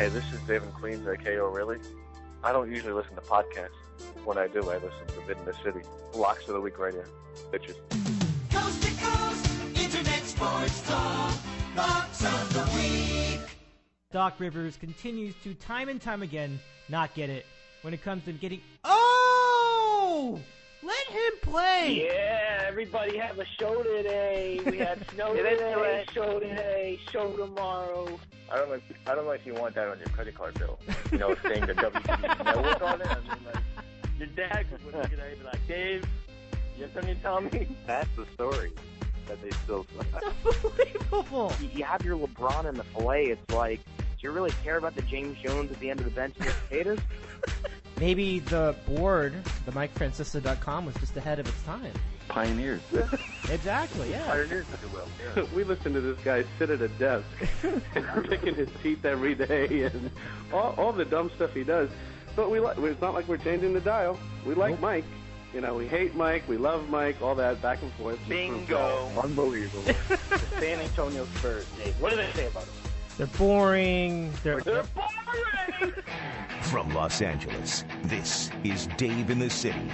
Hey, this is David Queens at KO Really. I don't usually listen to podcasts. When I do, I listen to Vid in the City. Locks of the Week Radio. Bitches. Coast to coast, internet sports talk. Locks of the Week. Doc Rivers continues to time and time again not get it when it comes to getting... Oh! Let him play! Yeah, everybody have a show today. We had snow today, show today, show tomorrow. I don't know if you want that on your credit card bill. You know, saying the WB network on it. I mean, like, Your dad was looking at it and be like, Dave, you have something to tell me? that's the story that they still. It's unbelievable! You have your LeBron in the filet. It's like, do you really care about the James Jones at the end of the bench and the potatoes? Maybe the board, the MikeFrancesa.com, was just ahead of its time. Pioneers. Exactly, yeah. Pioneers, if you will. Yeah. We listen to this guy sit at a desk and picking his teeth every day and all the dumb stuff he does. But it's not like we're changing the dial. We like Nope. Mike. You know, we hate Mike, we love Mike, all that back and forth. Bingo. Unbelievable. The San Antonio Spurs, Dave. What do they say about them? They're boring. They're boring! From Los Angeles, this is Dave in the City,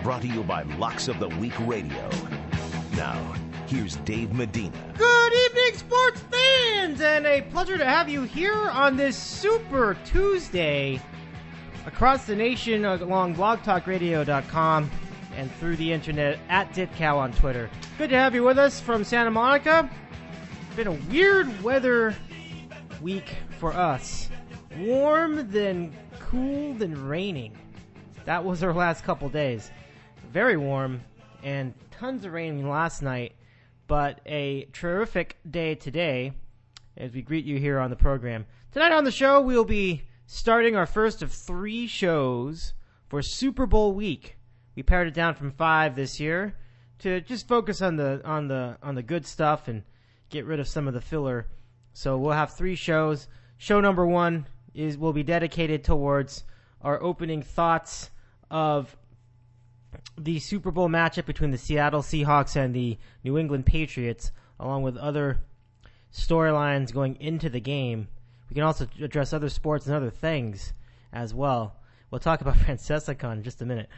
brought to you by Locks of the Week Radio. Now, here's Dave Medina. Good evening, sports fans, and a pleasure to have you here on this Super Tuesday across the nation along blogtalkradio.com and through the internet at DitCow on Twitter. Good to have you with us from Santa Monica. It's been a weird weather week for us. Warm, then cool, then raining. That was our last couple days. Very warm and tons of rain last night, but a terrific day today as we greet you here on the program. Tonight on the show, we'll be starting our first of 3 shows for Super Bowl week. We pared it down from 5 this year to just focus on the good stuff and get rid of some of the filler. So we'll have 3 shows. Show number 1 will be dedicated towards our opening thoughts of the Super Bowl matchup between the Seattle Seahawks and the New England Patriots, along with other storylines going into the game. We can also address other sports and other things as well. We'll talk about Francesacon in just a minute.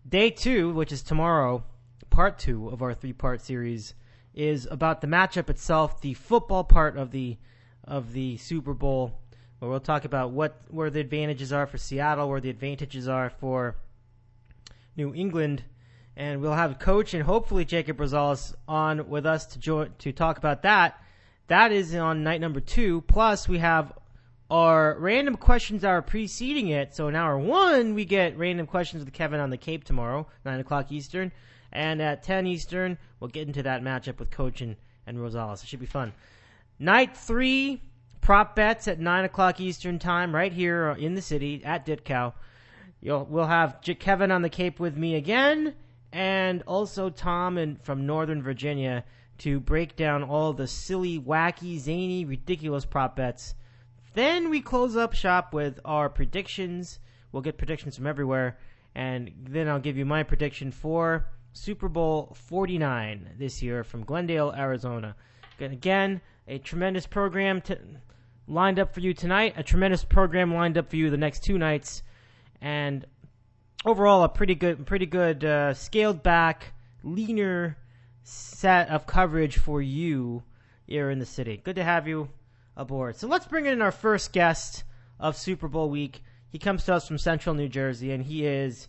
Day 2, which is tomorrow, part 2 of our 3-part series, is about the matchup itself, the football part of the Super Bowl, where we'll talk about where the advantages are for Seattle, where the advantages are for New England, and we'll have Coach and hopefully Jacob Rosales on with us to talk about that. That is on night number 2. Plus, we have our random questions hour preceding it. So in hour 1, we get random questions with Kevin on the Cape tomorrow, 9 o'clock Eastern. And at 10 Eastern, we'll get into that matchup with Coach and Rosales. It should be fun. Night 3, prop bets at 9 o'clock Eastern time, right here in the city at Ditkow. We'll have Kevin on the Cape with me again, and also Tom from Northern Virginia to break down all the silly, wacky, zany, ridiculous prop bets. Then we close up shop with our predictions. We'll get predictions from everywhere, and then I'll give you my prediction for Super Bowl 49 this year from Glendale, Arizona. Again, a tremendous program lined up for you tonight, a tremendous program lined up for you the next 2 nights, and overall a pretty good scaled back, leaner set of coverage for you here in the city. Good to have you aboard. So let's bring in our first guest of Super Bowl week. He comes to us from Central New Jersey, and he is,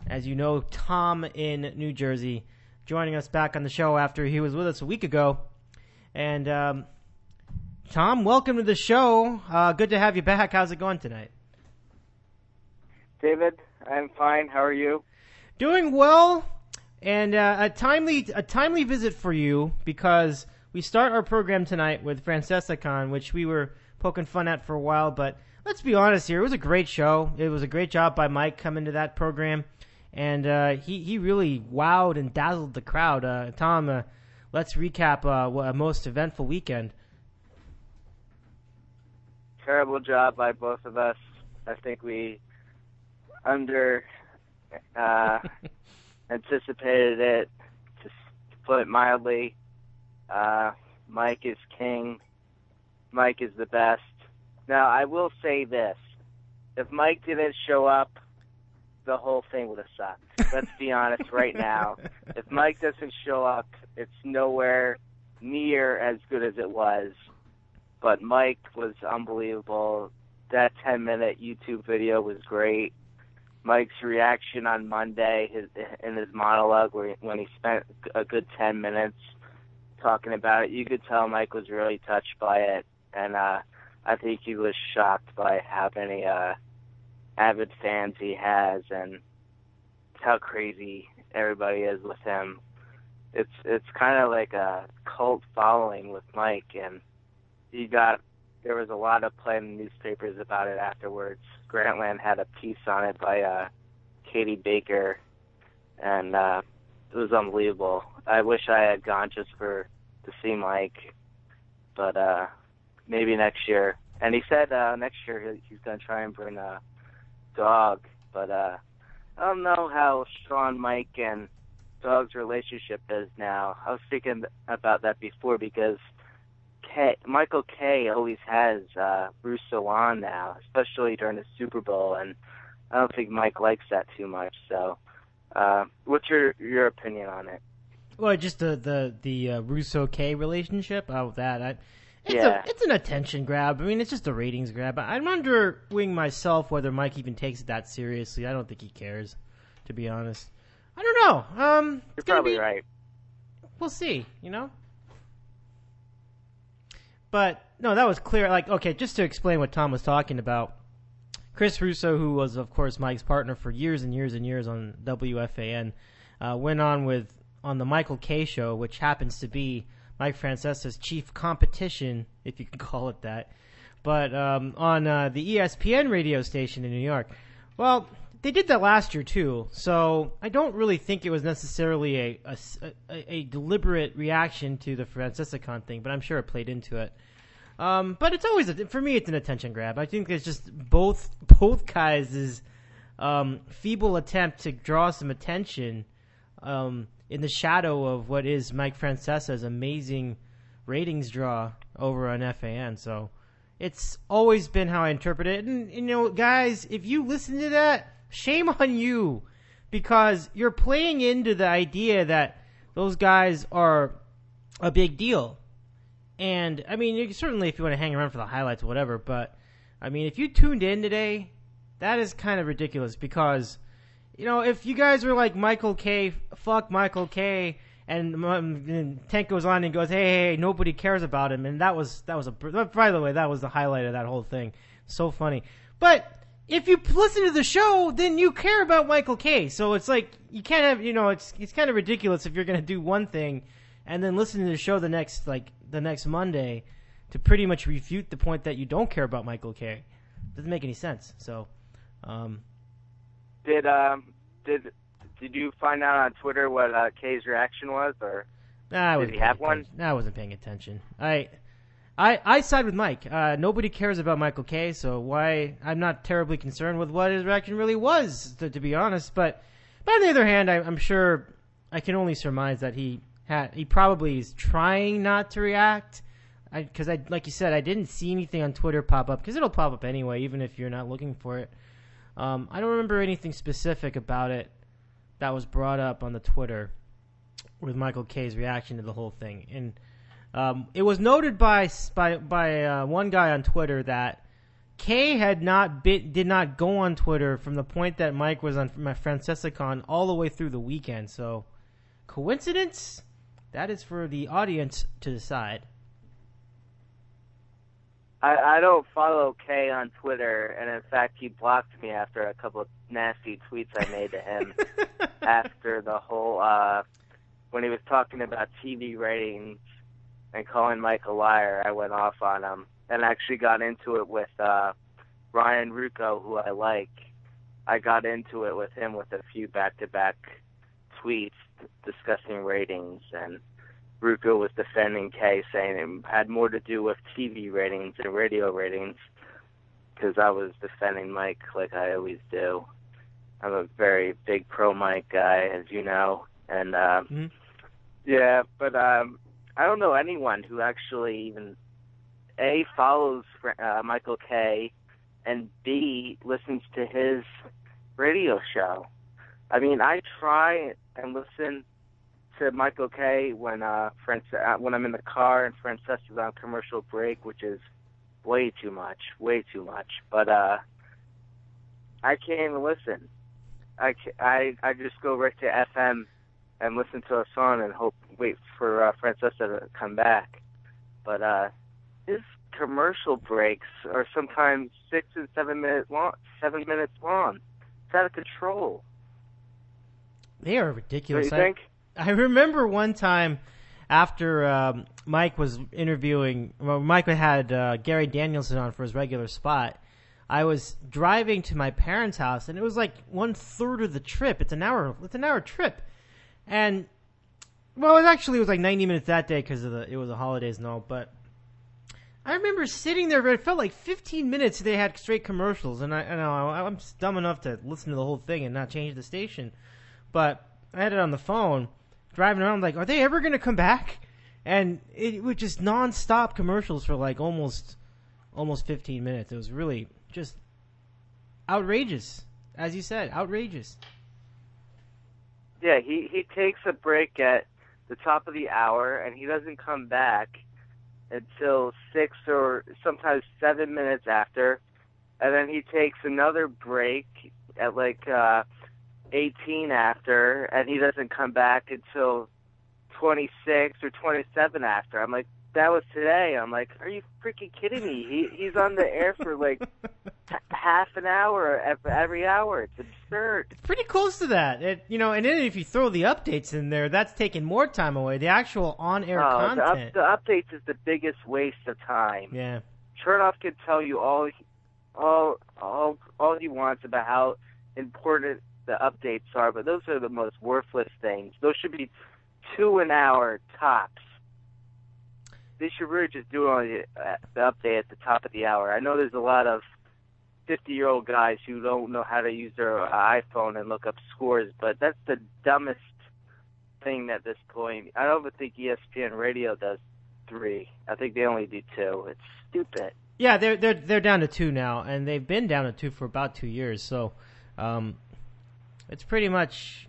as you know, Tom in New Jersey, joining us back on the show after he was with us a week ago. And Tom, welcome to the show. Good to have you back. How's it going tonight? David, I'm fine. How are you? Doing well, and a timely visit for you because we start our program tonight with Francesacon, which we were poking fun at for a while. But let's be honest here, it was a great show. It was a great job by Mike coming to that program, and he really wowed and dazzled the crowd. Tom, let's recap a most eventful weekend. Terrible job by both of us. I think we anticipated it, to put it mildly. Mike is king. Mike is the best. Now, I will say this. If Mike didn't show up, the whole thing would have sucked. Let's be honest right now. If Mike doesn't show up, it's nowhere near as good as it was. But Mike was unbelievable. That 10-minute YouTube video was great. Mike's reaction on Monday in his monologue when he spent a good 10 minutes talking about it, you could tell Mike was really touched by it. And I think he was shocked by how many avid fans he has and how crazy everybody is with him. It's kind of like a cult following with Mike, and there was a lot of play in the newspapers about it afterwards. Grantland had a piece on it by Katie Baker, and it was unbelievable. I wish I had gone just to see Mike, but maybe next year. And he said next year he's going to try and bring a dog, but I don't know how strong Mike and Dog's relationship is now. I was thinking about that before because Michael K. always has Russo on now, especially during the Super Bowl, and I don't think Mike likes that too much. So, what's your opinion on it? Well, just the Russo K relationship. It's an attention grab. I mean, it's just a ratings grab. I'm wondering myself whether Mike even takes it that seriously. I don't think he cares, to be honest. I don't know. You're probably right. We'll see, But, no, that was clear. Like, okay, just to explain what Tom was talking about, Chris Russo, who was, of course, Mike's partner for years and years and years on WFAN, went on the Michael K. show, which happens to be Mike Francesa's chief competition, if you can call it that, but on the ESPN radio station in New York. Well, they did that last year, too, so I don't really think it was necessarily a deliberate reaction to the Francesacon thing, but I'm sure it played into it. But it's always, for me, it's an attention grab. I think it's just both guys' feeble attempt to draw some attention in the shadow of what is Mike Francesa's amazing ratings draw over on FAN. So it's always been how I interpret it. And, guys, if you listen to that, shame on you, because you're playing into the idea that those guys are a big deal. And, I mean, certainly if you want to hang around for the highlights or whatever, but, I mean, if you tuned in today, that is kind of ridiculous because, if you guys were like Michael K., fuck Michael K., and Tank goes on and goes, hey, nobody cares about him, and by the way, that was the highlight of that whole thing. So funny. But if you listen to the show, then you care about Michael K. So it's like, you can't have, it's kind of ridiculous if you're going to do one thing and then listen to the show the next Monday to pretty much refute the point that you don't care about Michael K. Doesn't make any sense. So, Did you find out on Twitter what K's reaction was, or did he have one? I wasn't paying attention. I side with Mike. Nobody cares about Michael K., so I'm not terribly concerned with what his reaction really was, to be honest. But on the other hand, I'm sure I can only surmise that he probably is trying not to react. Because like you said, I didn't see anything on Twitter pop up, because it'll pop up anyway, even if you're not looking for it. I don't remember anything specific about it that was brought up on the Twitter with Michael K's reaction to the whole thing. And it was noted by one guy on Twitter that K did not go on Twitter from the point that Mike was on my Francesacon all the way through the weekend. So, coincidence? That is for the audience to decide. I don't follow K on Twitter, and in fact, he blocked me after a couple of nasty tweets I made to him after the whole, when he was talking about TV ratings and calling Mike a liar. I went off on him and actually got into it with Ryan Rucco, who I like. I got into it with him with a few back-to-back tweets discussing ratings, and Rucco was defending K, saying it had more to do with TV ratings and radio ratings, because I was defending Mike like I always do. I'm a very big pro-Mike guy, as you know. And, yeah, but I don't know anyone who actually even A, follows Michael K., and B, listens to his radio show. I mean, I try and listen to Michael K. when I'm in the car and Francesa's on commercial break, which is way too much. But I can't even listen. I just go right to FM and listen to a song and wait for Francesa to come back. But his commercial breaks are sometimes 6 and 7 minutes long. 7 minutes long. It's out of control. They are ridiculous. Don't you think? I remember one time after Mike was interviewing, Mike had Gary Danielson on for his regular spot. I was driving to my parents' house, and it was like 1/3 of the trip. It's an hour trip, and it was like 90 minutes that day because it was the holidays and all. But I remember sitting there, but it felt like 15 minutes. They had straight commercials, and I'm dumb enough to listen to the whole thing and not change the station. But I had it on the phone, driving around, like, are they ever going to come back? And it was just non-stop commercials for like almost 15 minutes. It was really just outrageous, as you said, outrageous. Yeah, he takes a break at the top of the hour, and he doesn't come back until 6 or sometimes 7 minutes after, and then he takes another break at like 18 after, and he doesn't come back until 26 or 27 after. I'm like, that was today. I'm like, are you freaking kidding me? He's on the air for like half an hour every hour. It's absurd. It's pretty close to that. And then if you throw the updates in there, that's taking more time away. The actual on-air content. The updates is the biggest waste of time. Yeah. Chernoff can tell you all he wants about how important the updates are, but those are the most worthless things. Those should be 2 an hour tops. They should really just do the update at the top of the hour. I know there's a lot of 50-year-old guys who don't know how to use their iPhone and look up scores, but that's the dumbest thing at this point. I don't even think ESPN Radio does 3. I think they only do 2. It's stupid. Yeah, they're down to 2 now, and they've been down to 2 for about 2 years. So, it's pretty much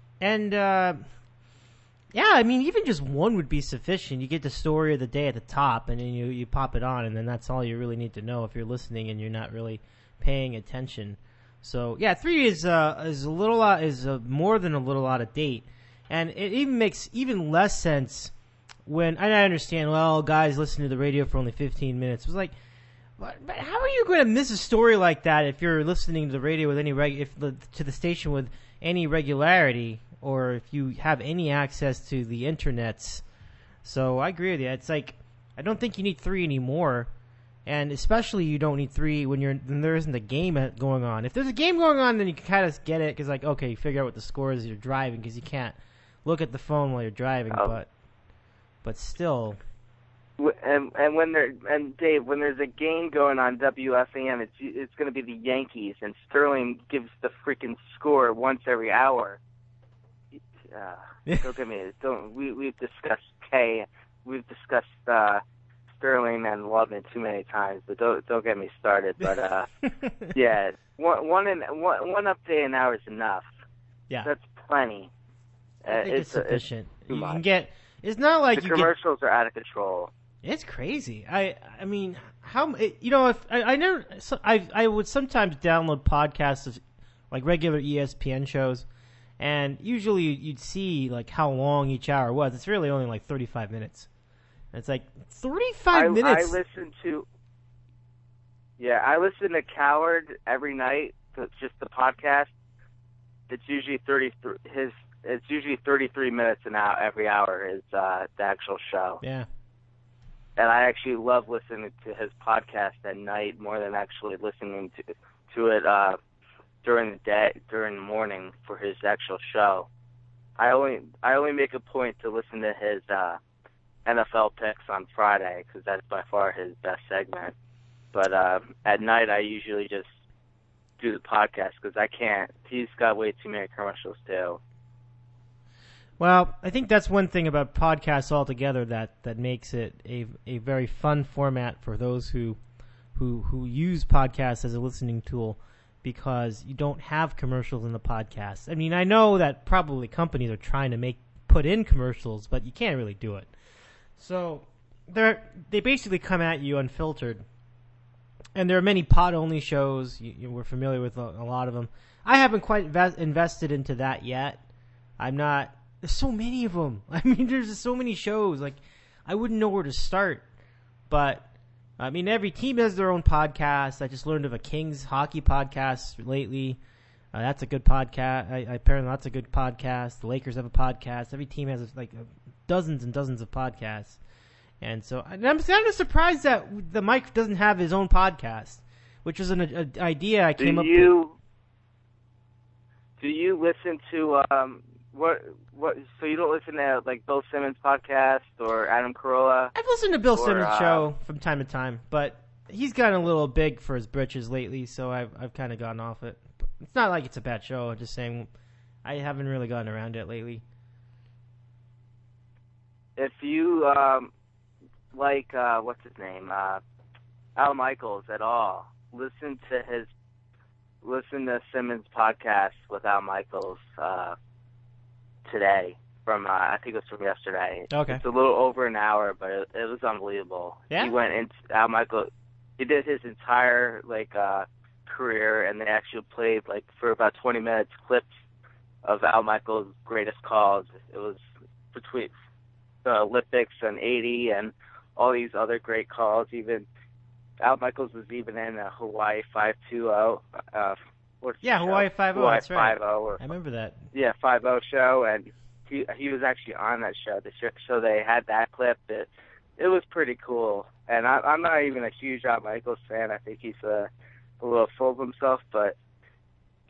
yeah, I mean, even just one would be sufficient. You get the story of the day at the top, and then you pop it on, and then that's all you really need to know if you're listening and you're not really paying attention. So yeah, 3 is more than a little out of date, and it even makes even less sense when and I understand. Well, guys listen to the radio for only 15 minutes. It was like, but how are you going to miss a story like that if you're listening to the radio with any to the station with any regularity? Or if you have any access to the internets. So I agree with you. It's like, I don't think you need 3 anymore. And especially you don't need 3 when there isn't a game going on. If there's a game going on, then you can kind of get it. Because like, okay, you figure out what the score is as you're driving. Because you can't look at the phone while you're driving. But still. And Dave, when there's a game going on WFAN, it's going to be the Yankees. And Sterling gives the freaking score once every hour. Don't get me. We've discussed we've discussed Sterling and Lubman too many times, but don't get me started. But yeah, one update an hour is enough. Yeah, that's plenty. I think it's sufficient. You can get. It's not like the commercials are out of control. It's crazy. I mean, how if I would sometimes download podcasts of like regular ESPN shows. And usually you'd see like how long each hour was. It's really only like 35 minutes. And it's like 35 minutes. I listen to Coward every night. It's just the podcast. It's usually 33 minutes an hour every hour is the actual show. Yeah. And I actually love listening to his podcast at night more than actually listening to it during the morning for his actual show. I only make a point to listen to his NFL picks on Friday because that's by far his best segment. But at night I usually just do the podcast because I can't. He's got way too many commercials too. Well, I think that's one thing about podcasts altogether that makes it a very fun format for those who use podcasts as a listening tool, because you don't have commercials in the podcast. I mean, I know that probably companies are trying to put in commercials, but you can't really do it. So they basically come at you unfiltered. And there are many pod-only shows. We're familiar with a lot of them. I haven't quite invested into that yet. I'm not. There's so many of them. I mean, there's just so many shows. Like, I wouldn't know where to start. But I mean, every team has their own podcast. I just learned of a Kings hockey podcast lately. That's a good podcast. Apparently, that's a good podcast. The Lakers have a podcast. Every team has dozens and dozens of podcasts. And so I'm kind of surprised that the Mike doesn't have his own podcast, which was an idea I came up with. Do you listen to what? So you don't listen to like Bill Simmons' podcast or Adam Carolla? I've listened to Bill Simmons' show from time to time, but he's gotten a little big for his britches lately, so I've kind of gotten off it. But it's not like it's a bad show. I'm just saying I haven't really gotten around it lately. If you what's his name, Al Michaels at all, listen to Simmons' podcast with Al Michaels today. From I think it was from yesterday. Okay. It's a little over an hour, but it was unbelievable. Yeah. He went into Al Michaels. He did his entire career, and they actually played for about 20 minutes clips of Al Michaels' greatest calls. It was between the Olympics and '80 and all these other great calls. Even Al Michaels was even in a Hawaii 5-2-0. Hawaii 5-0. That's right. 5-0 I remember that. Yeah, 5-0 show, and he was actually on that show. So they had that clip. It was pretty cool. And I'm not even a huge Al Michaels fan. I think he's a little full of himself, but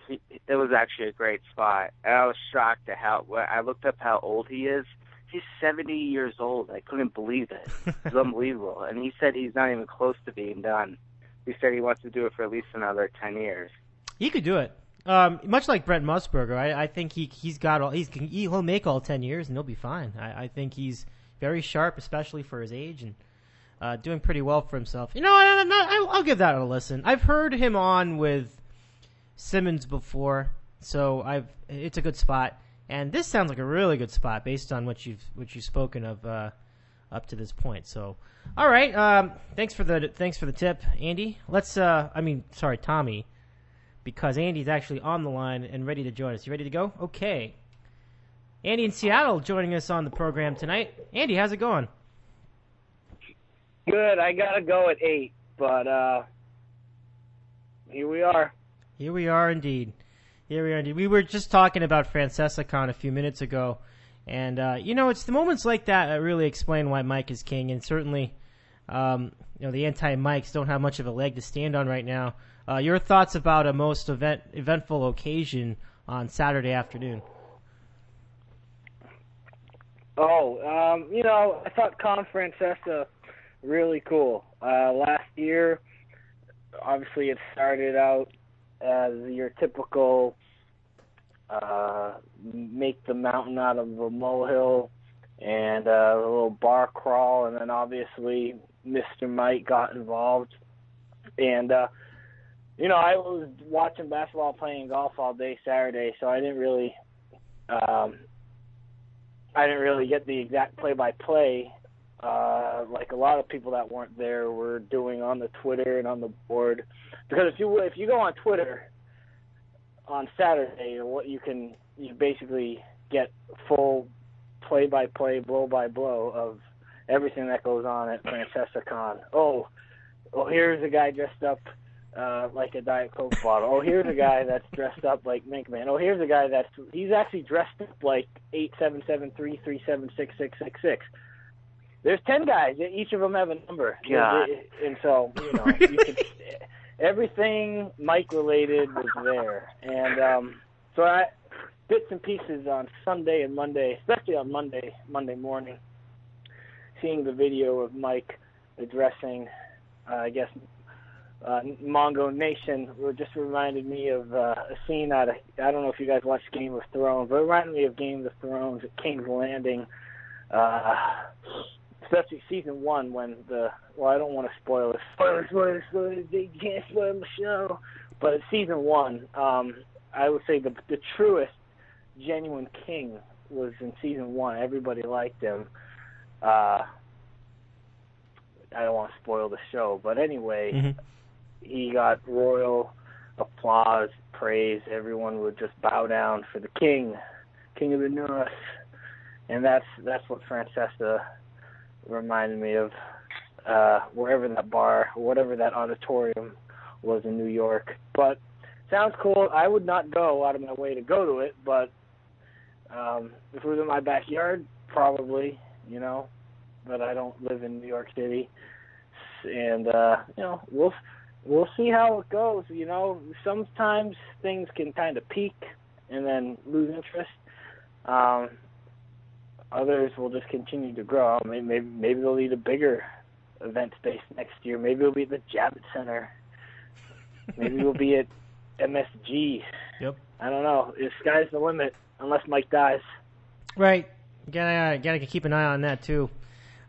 it was actually a great spot. And I was shocked at I looked up how old he is. He's 70 years old. I couldn't believe it. It's unbelievable. And he said he's not even close to being done. He said he wants to do it for at least another 10 years. He could do it. Much like Brent Musburger, I think he'll make all 10 years and he'll be fine. I think he's very sharp, especially for his age, and doing pretty well for himself. You know, I'll give that a listen. I've heard him on with Simmons before, so it's a good spot. And this sounds like a really good spot based on what you've spoken of up to this point. So, all right. Thanks for the tip, Andy. Tommy, because Andy's actually on the line and ready to join us. You ready to go? Okay. Andy in Seattle joining us on the program tonight. Andy, how's it going? Good. I gotta go at 8, but here we are. Here we are indeed. We were just talking about Francesacon a few minutes ago, and it's the moments like that that really explain why Mike is king. And certainly, the anti-Mikes don't have much of a leg to stand on right now. Your thoughts about a most eventful occasion on Saturday afternoon? I thought Con Francesa really cool. Last year, obviously, it started out as your typical make the mountain out of a molehill and a little bar crawl, and then obviously Mr. Mike got involved. And I was watching basketball, playing golf all day Saturday, so I didn't really get the exact play-by-play like a lot of people that weren't there were doing on the Twitter and on the board. Because if you go on Twitter on Saturday, you basically get full play-by-play, blow-by-blow of everything that goes on at Francesacon. Oh, here's a guy dressed up like a Diet Coke bottle. Oh, here's a guy that's dressed up like Mink Man. Oh, here's a guy he's actually dressed up like 87733766666. There's 10 guys. Each of them have a number. God. And so, everything Mike related was there. And so bits and pieces on Sunday and Monday, especially on Monday morning, seeing the video of Mike addressing, Mongo Nation just reminded me of a scene out of, I don't know if you guys watched Game of Thrones, but it reminded me of Game of Thrones at King's Landing, especially season 1 when I don't want to spoil it. Spoilers, they can't spoil the show. But it's season 1, I would say the truest, genuine king was in season 1. Everybody liked him. I don't want to spoil the show, but anyway, he got royal applause, praise. Everyone would just bow down for the king of the North, and that's what Francesa reminded me of. Wherever that bar, whatever that auditorium was in New York, but sounds cool. I would not go out of my way to go to it, but if it was in my backyard, probably, but I don't live in New York City, and we'll see how it goes. Sometimes things can kind of peak and then lose interest. Others will just continue to grow. Maybe they'll need a bigger event space next year. Maybe it'll be at the Javits Center. Maybe we'll be at MSG. Yep. I don't know. The sky's the limit, unless Mike dies. Right. Gotta keep an eye on that too.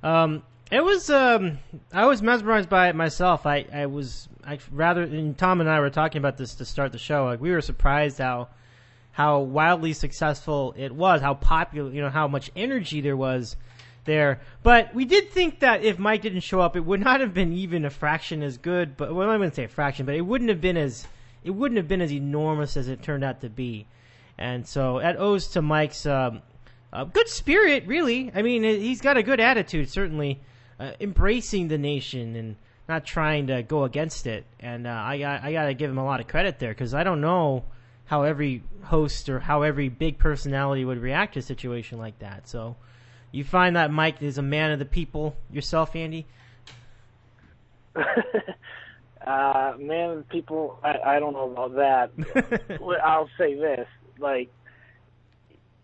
It was. I was mesmerized by it myself. And Tom and I were talking about this to start the show. Like, we were surprised how wildly successful it was, how popular, how much energy there was there. But we did think that if Mike didn't show up, it would not have been even a fraction as good. But I wouldn't say a fraction, but it wouldn't have been as enormous as it turned out to be. And so that owes to Mike's good spirit, really. I mean, he's got a good attitude, certainly, embracing the nation and not trying to go against it. And I got to give him a lot of credit there, because I don't know how every host or how every big personality would react to a situation like that. So you find that Mike is a man of the people yourself, Andy? Man of the people, I don't know about that. I'll say this,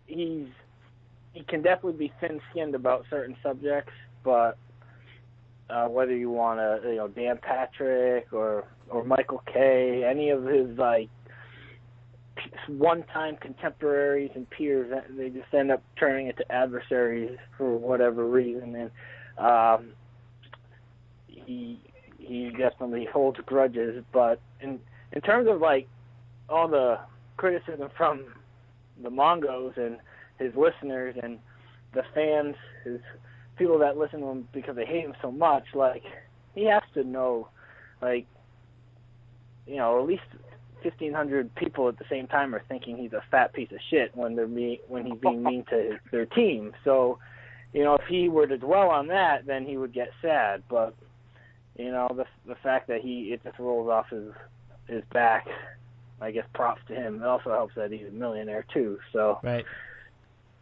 he can definitely be thin-skinned about certain subjects, but whether you want to, Dan Patrick or Michael Kay, any of his one-time contemporaries and peers, they just end up turning into adversaries for whatever reason, and he definitely holds grudges. But in terms of all the criticism from the mongos and his listeners and the fans, his people that listen to him because they hate him so much, he has to know, at least 1,500 people at the same time are thinking he's a fat piece of shit when he's being mean to their team. So, if he were to dwell on that, then he would get sad. But the fact that it just rolls off his back, I guess props to him. It also helps that he's a millionaire too. So, right.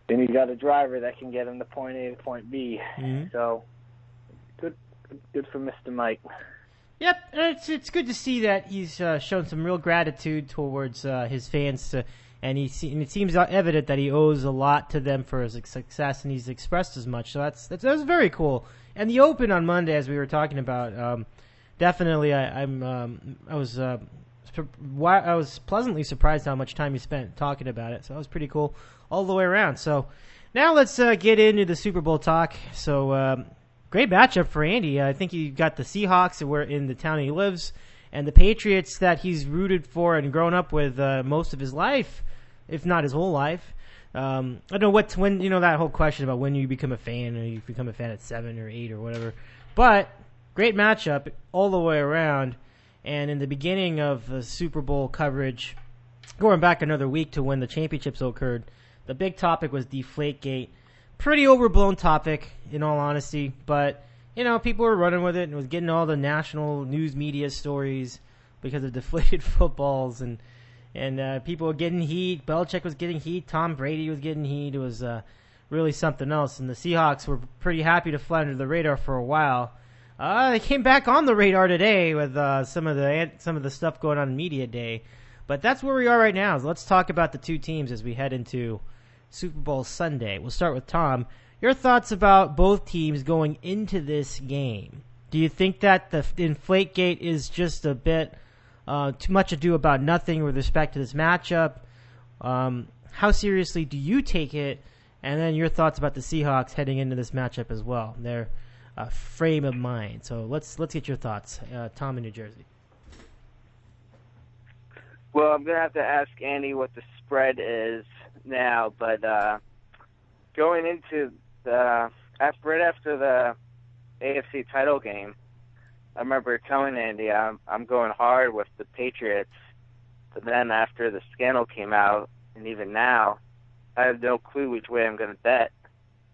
Then he's got a driver that can get him to point A to point B. Mm-hmm. So, good for Mr. Mike. Yep, it's good to see that he's shown some real gratitude towards his fans, and it seems evident that he owes a lot to them for his success, and he's expressed as much. So that's very cool. And the Open on Monday, as we were talking about, definitely I was pleasantly surprised how much time he spent talking about it. So that was pretty cool all the way around. So now let's get into the Super Bowl talk. So. Great matchup for Andy. I think you got the Seahawks, who were in the town he lives, and the Patriots that he's rooted for and grown up with most of his life, if not his whole life. I don't know when that whole question about when you become a fan, or you become a fan at 7 or 8 or whatever. But great matchup all the way around. And in the beginning of the Super Bowl coverage, going back another week to when the championships occurred, the big topic was Deflate Gate. Pretty overblown topic, in all honesty, but, people were running with it and was getting all the national news media stories because of deflated footballs, and people were getting heat. Belichick was getting heat. Tom Brady was getting heat. It was really something else, and the Seahawks were pretty happy to fly under the radar for a while. They came back on the radar today with some of the stuff going on in Media Day, but that's where we are right now. So let's talk about the two teams as we head into Super Bowl Sunday. We'll start with Tom. Your thoughts about both teams going into this game? Do you think that the Deflate Gate is just a bit too much ado about nothing with respect to this matchup? How seriously do you take it? And then your thoughts about the Seahawks heading into this matchup as well, their frame of mind. So let's get your thoughts, Tom in New Jersey. Well, I'm gonna have to ask Andy what the spread is now, but going into right after the AFC title game, I remember telling Andy I'm going hard with the Patriots, but then after the scandal came out, and even now, I have no clue which way I'm going to bet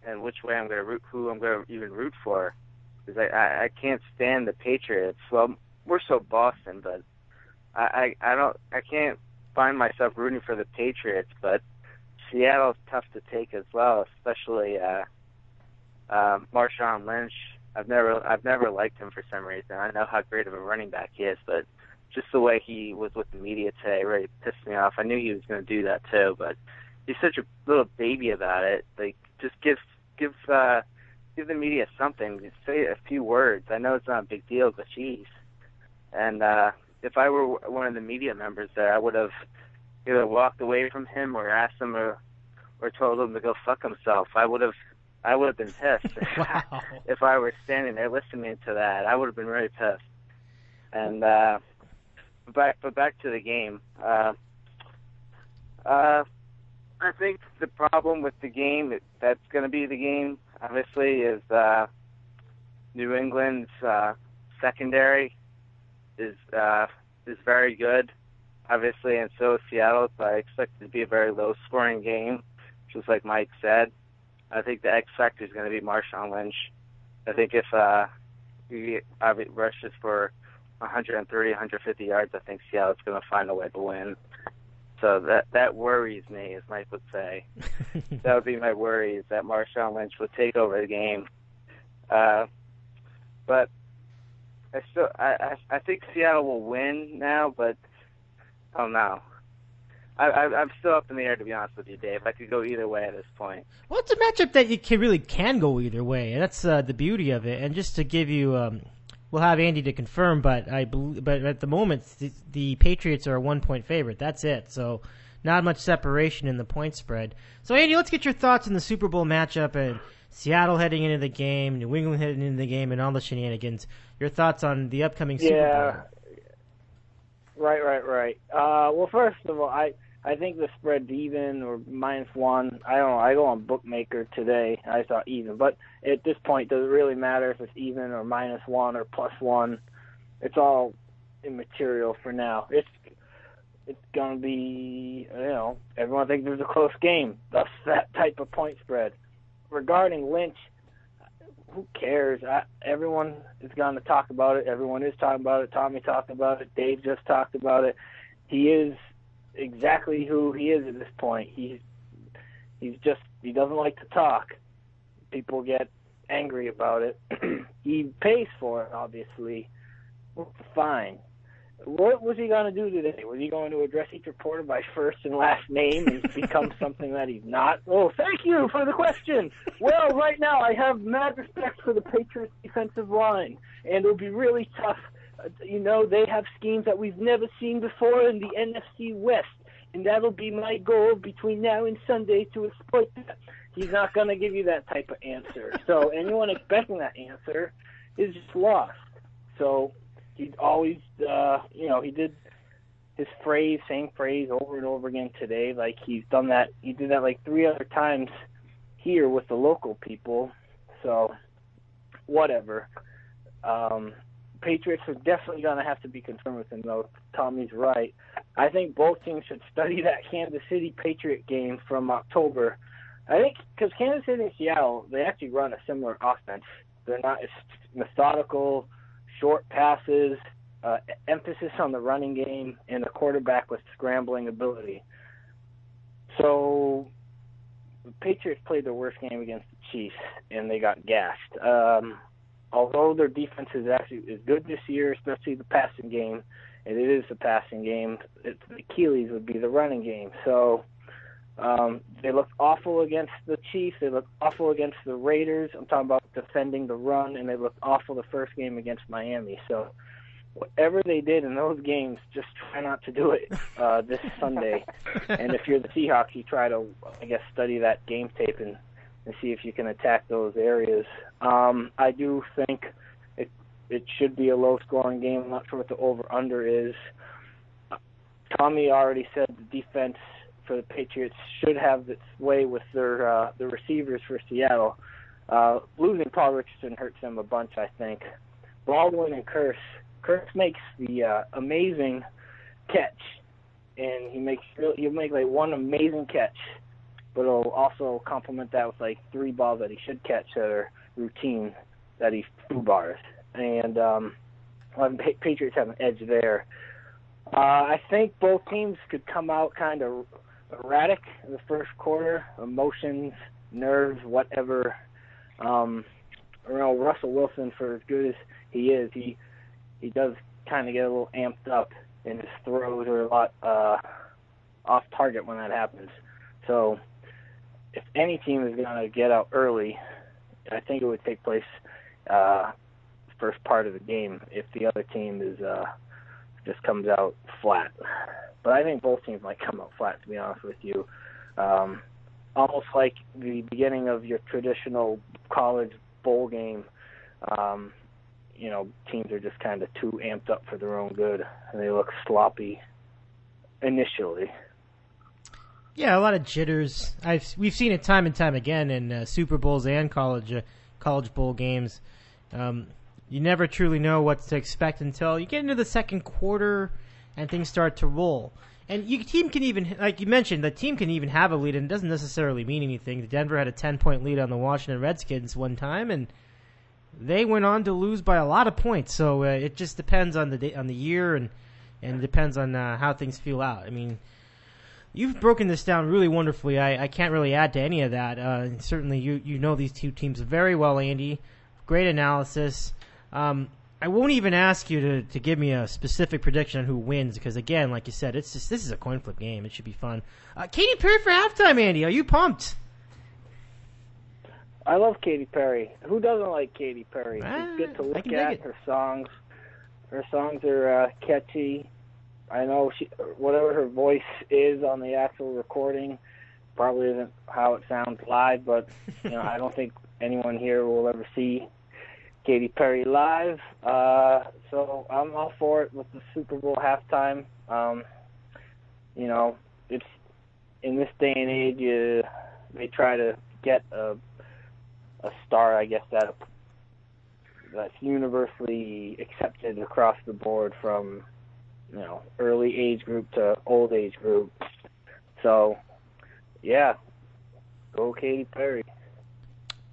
and which way I'm going to root, who I'm going to even root for, because I can't stand the Patriots. Well, we're so Boston, but I can't find myself rooting for the Patriots, but Seattle's tough to take as well, especially Marshawn Lynch. I've never liked him for some reason. I know how great of a running back he is, but just the way he was with the media today really pissed me off. I knew he was going to do that too, but he's such a little baby about it. Like, just give the media something. Just say a few words. I know it's not a big deal, but geez. And if I were one of the media members there, I would have either walked away from him or asked him or told him to go fuck himself. I would have been pissed. Wow. If I were standing there listening to that. I would have been really pissed. And back to the game. I think the problem with the game that's going to be the game, obviously, is New England's secondary is very good, obviously, and so is Seattle. So I expect it to be a very low-scoring game, just like Mike said. I think the X factor is going to be Marshawn Lynch. I think if he rushes for 130, 150 yards, I think Seattle's going to find a way to win. So that worries me, as Mike would say. That would be my worry, is that Marshawn Lynch would take over the game. But I think Seattle will win now, but I don't know. I'm still up in the air, to be honest with you, Dave. I could go either way at this point. Well, it's a matchup that you really can go either way, and that's the beauty of it. And just to give you, we'll have Andy to confirm, but but at the moment, the Patriots are a 1-point favorite. That's it. So not much separation in the point spread. So Andy, let's get your thoughts on the Super Bowl matchup and Seattle heading into the game, New England heading into the game, and all the shenanigans. Your thoughts on the upcoming Super Bowl? Right. Well, first of all, I think the spread's even or -1. I don't know. I go on Bookmaker today. I saw even. But at this point, does it really matter if it's even or -1 or +1? It's all immaterial for now. It's going to be, everyone thinks it's a close game. That's that type of point spread. Regarding Lynch, who cares? Everyone is going to talk about it. Everyone is talking about it. Tommy talked about it. Dave just talked about it. He is exactly who he is at this point. He doesn't like to talk. People get angry about it. He pays for it, obviously. Fine. What was he going to do today? Was he going to address each reporter by first and last name and become something that he's not? Oh, thank you for the question. Well, right now I have mad respect for the Patriots defensive line, and it'll be really tough. They have schemes that we've never seen before in the NFC West, and that'll be my goal between now and Sunday to exploit that. He's not going to give you that type of answer. So anyone expecting that answer is just lost. So he's always, he did his same phrase over and over again today. Like he's done that. He did that like 3 other times here with the local people. So whatever. Patriots are definitely going to have to be concerned with him, though. Tommy's right. I think both teams should study that Kansas City Patriot game from October. I think because Kansas City and Seattle, they actually run a similar offense. They're not as methodical, short passes, emphasis on the running game, and the quarterback with scrambling ability. So the Patriots played their worst game against the Chiefs, and they got gashed. Although their defense is good this year, especially the passing game, and it is the passing game, the Achilles would be the running game. So They looked awful against the Chiefs. They looked awful against the Raiders. I'm talking about defending the run, and they looked awful the first game against Miami. So whatever they did in those games, just try not to do it this Sunday. And if you're the Seahawks, you try to, I guess, study that game tape and see if you can attack those areas. I do think it should be a low-scoring game. I'm not sure what the over-under is. Tommy already said the defense for the Patriots should have its way with their the receivers for Seattle. Losing Paul Richardson hurts them a bunch, I think. Baldwin and Curse makes the amazing catch, and he'll make like one amazing catch, but he'll also complement that with like 3 balls that he should catch that are routine that he bars. And Patriots have an edge there. I think both teams could come out kind of erratic in the first quarter, emotions, nerves, whatever. Russell Wilson, for as good as he is, he does kind of get a little amped up, and his throws are a lot off target when that happens. So if any team is going to get out early, I think it would take place first part of the game if the other team is just comes out flat. But I think both teams might come out flat, to be honest with you. Almost like the beginning of your traditional college bowl game. Teams are just kind of too amped up for their own good, and they look sloppy initially. Yeah, a lot of jitters. We've seen it time and time again in Super Bowls and college bowl games. You never truly know what to expect until you get into the second quarter and things start to roll. And team can even, like you mentioned, the team can even have a lead, and it doesn't necessarily mean anything. Denver had a 10-point lead on the Washington Redskins one time, and they went on to lose by a lot of points. So it just depends on the year, and depends on how things feel out. I mean, you've broken this down really wonderfully. I can't really add to any of that. Certainly, you know these two teams very well, Andy. Great analysis. I won't even ask you to give me a specific prediction on who wins because, again, like you said, this is a coin flip game. It should be fun. Katy Perry for halftime, Andy. Are you pumped? I love Katy Perry. Who doesn't like Katy Perry? She's good to look at. Her songs are catchy. I know whatever her voice is on the actual recording probably isn't how it sounds live, but I don't think anyone here will ever see Katy Perry live, so I'm all for it with the Super Bowl halftime. It's in this day and age, they try to get a star, I guess, that's universally accepted across the board from early age group to old age group. So, yeah, go Katy Perry.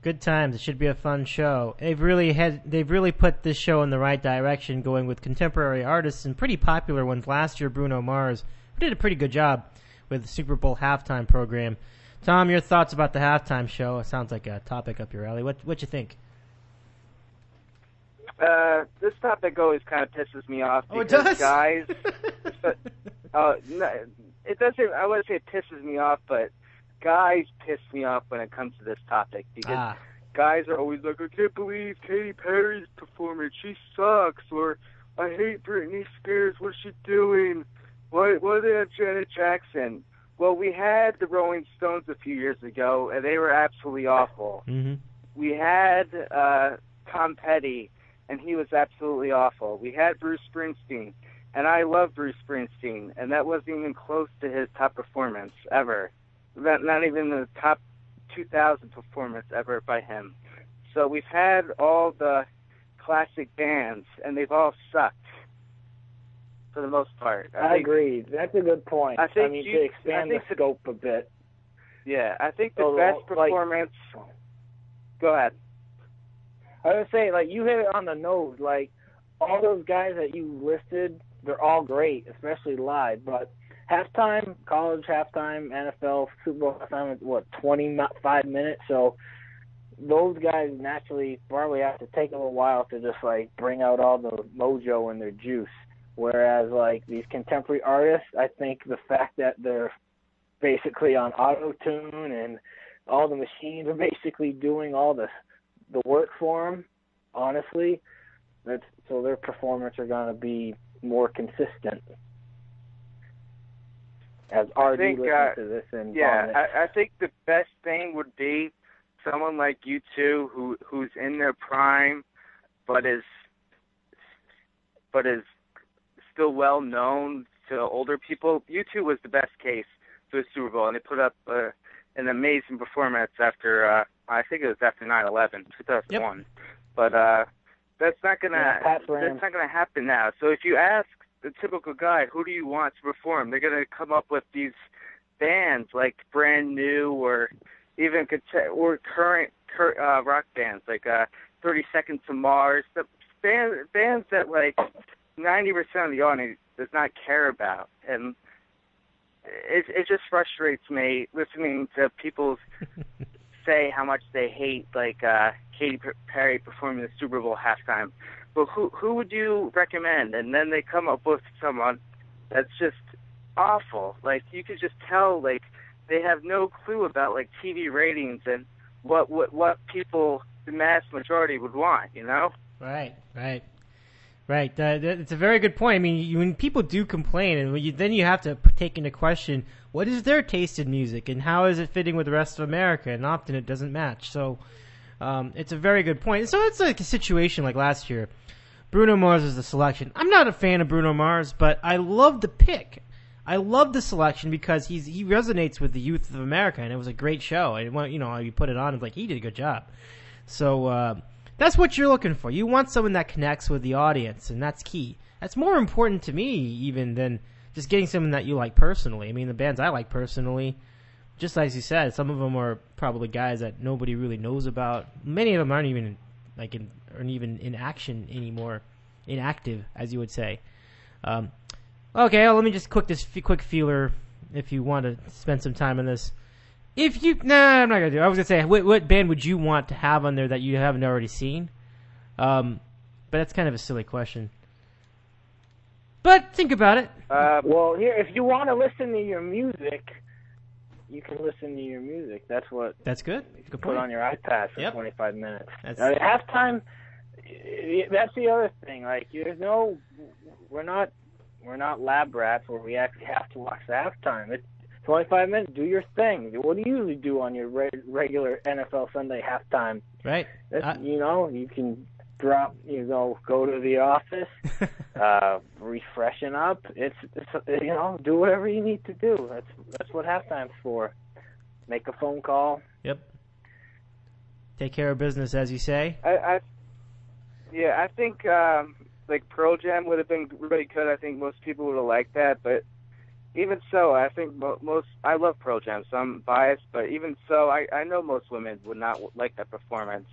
Good times. It should be a fun show. They've really put this show in the right direction, going with contemporary artists and pretty popular ones. Last year, Bruno Mars did a pretty good job with the Super Bowl halftime program. Tom, your thoughts about the halftime show? It sounds like a topic up your alley. What you think? This topic always kind of pisses me off because it does? guys. No, it doesn't. I wouldn't say it pisses me off, but guys piss me off when it comes to this topic because guys are always like, I can't believe Katy Perry's performance. She sucks. Or I hate Britney Spears. What's she doing? Why do they have Janet Jackson? Well, we had the Rolling Stones a few years ago, and they were absolutely awful. Mm-hmm. We had Tom Petty, and he was absolutely awful. We had Bruce Springsteen, and I love Bruce Springsteen, and that wasn't even close to his top performance ever. Not even the top 2,000 performance ever by him. So we've had all the classic bands, and they've all sucked for the most part. I agree. That's a good point. To expand the scope a bit. Yeah, I think the best performance... Go ahead. I was going to say, you hit it on the nose. All those guys that you listed, they're all great, especially live, but halftime, college halftime, NFL, Super Bowl halftime is, 25 minutes? So those guys naturally probably have to take a little while to just, bring out all the mojo and their juice. Whereas, these contemporary artists, I think the fact that they're basically on auto-tune, and all the machines are basically doing all the work for them, honestly. So their performance are going to be more consistent. As RD listens to this and I think the best thing would be someone like U2 who's in their prime, but is still well known to older people. U2 was the best case for the Super Bowl, and they put up an amazing performance after I think it was after 9/11, 2001. Yep. But that's not gonna happen now. So if you ask the typical guy, who do you want to perform? They're gonna come up with these bands like Brand New or even current rock bands like 30 Seconds to Mars. The bands that like 90% of the audience does not care about, and it just frustrates me listening to people say how much they hate like Katy Perry performing the Super Bowl halftime. But who would you recommend? And then they come up with someone that's just awful. Like you could just tell like they have no clue about like TV ratings and what people, the mass majority, would want. You know? Right. It's a very good point. I mean, when people do complain, and then you have to take into question what is their taste in music and how is it fitting with the rest of America, and often it doesn't match. So it's a very good point. So it's like a situation like last year. Bruno Mars was the selection. I'm not a fan of Bruno Mars, but I love the pick. I love the selection because he resonates with the youth of America, and it was a great show. And you put it on, it's like he did a good job. So that's what you're looking for. You want someone that connects with the audience, and that's key. That's more important to me even than just getting someone that you like personally. I mean, the bands I like personally, just as you said, some of them are probably guys that nobody really knows about. Many of them aren't even even in action anymore, inactive, as you would say. Okay, well, let me just quick feeler if you want to spend some time on this. I'm not gonna do it. I was gonna say, what band would you want to have on there that you haven't already seen? But that's kind of a silly question. But think about it. Well, here, if you want to listen to your music, you can listen to your music. That's good. You can put on your iPad for 25 minutes. At halftime, that's the other thing. Like, we're not lab rats where we actually have to watch the halftime. It's 25 minutes. Do your thing. What do you usually do on your regular NFL Sunday halftime? Right. You can go to the office, refreshen up. It's do whatever you need to do. That's what halftime's for. Make a phone call. Yep. Take care of business, as you say. I think like Pearl Jam would have been really good. I think most people would have liked that, but even so, I think I love Pearl Jam, so I'm biased, but even so, I know most women would not like that performance.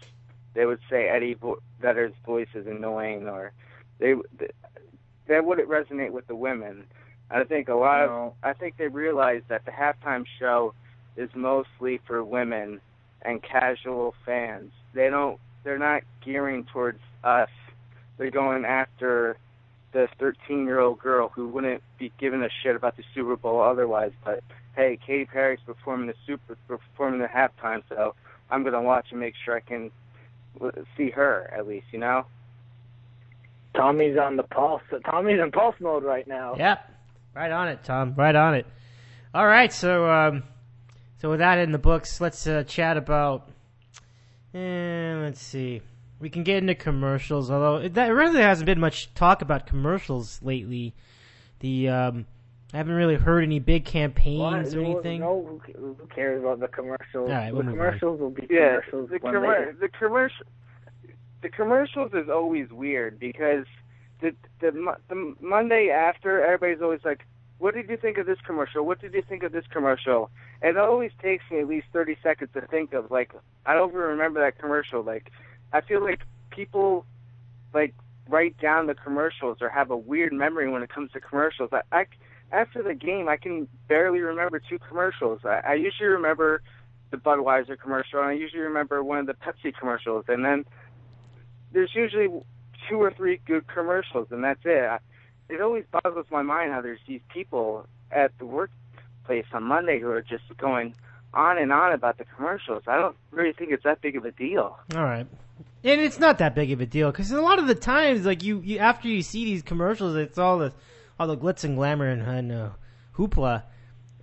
They would say Eddie Vedder's voice is annoying, or that wouldn't resonate with the women. I think I think they realize that the halftime show is mostly for women and casual fans. They're not gearing towards us. They're going after the 13-year-old girl who wouldn't be giving a shit about the Super Bowl otherwise. But hey, Katy Perry's performing the halftime, so I'm gonna watch and make sure I can see her at least, you know. Tommy's on the pulse. Tommy's in pulse mode right now. Yep, right on it, Tom. Right on it. All right, so with that in the books, let's chat about. Let's see. We can get into commercials, although there really hasn't been much talk about commercials lately. I haven't really heard any big campaigns or anything. No, who cares about the commercials? All right, the commercials will be commercials. The commercials is always weird because the Monday after, everybody's always like, what did you think of this commercial? What did you think of this commercial? And it always takes me at least 30 seconds to think of, like, I don't even remember that commercial. Like, I feel like people, like, write down the commercials or have a weird memory when it comes to commercials. After the game, I can barely remember two commercials. I usually remember the Budweiser commercial, and I usually remember one of the Pepsi commercials, and then there's usually 2 or 3 good commercials, and that's it. It always boggles my mind how there's these people at the place on Monday who are just going on and on about the commercials. I don't really think it's that big of a deal. All right. And it's not that big of a deal because a lot of the times, like you after you see these commercials, it's all the glitz and glamour and hoopla.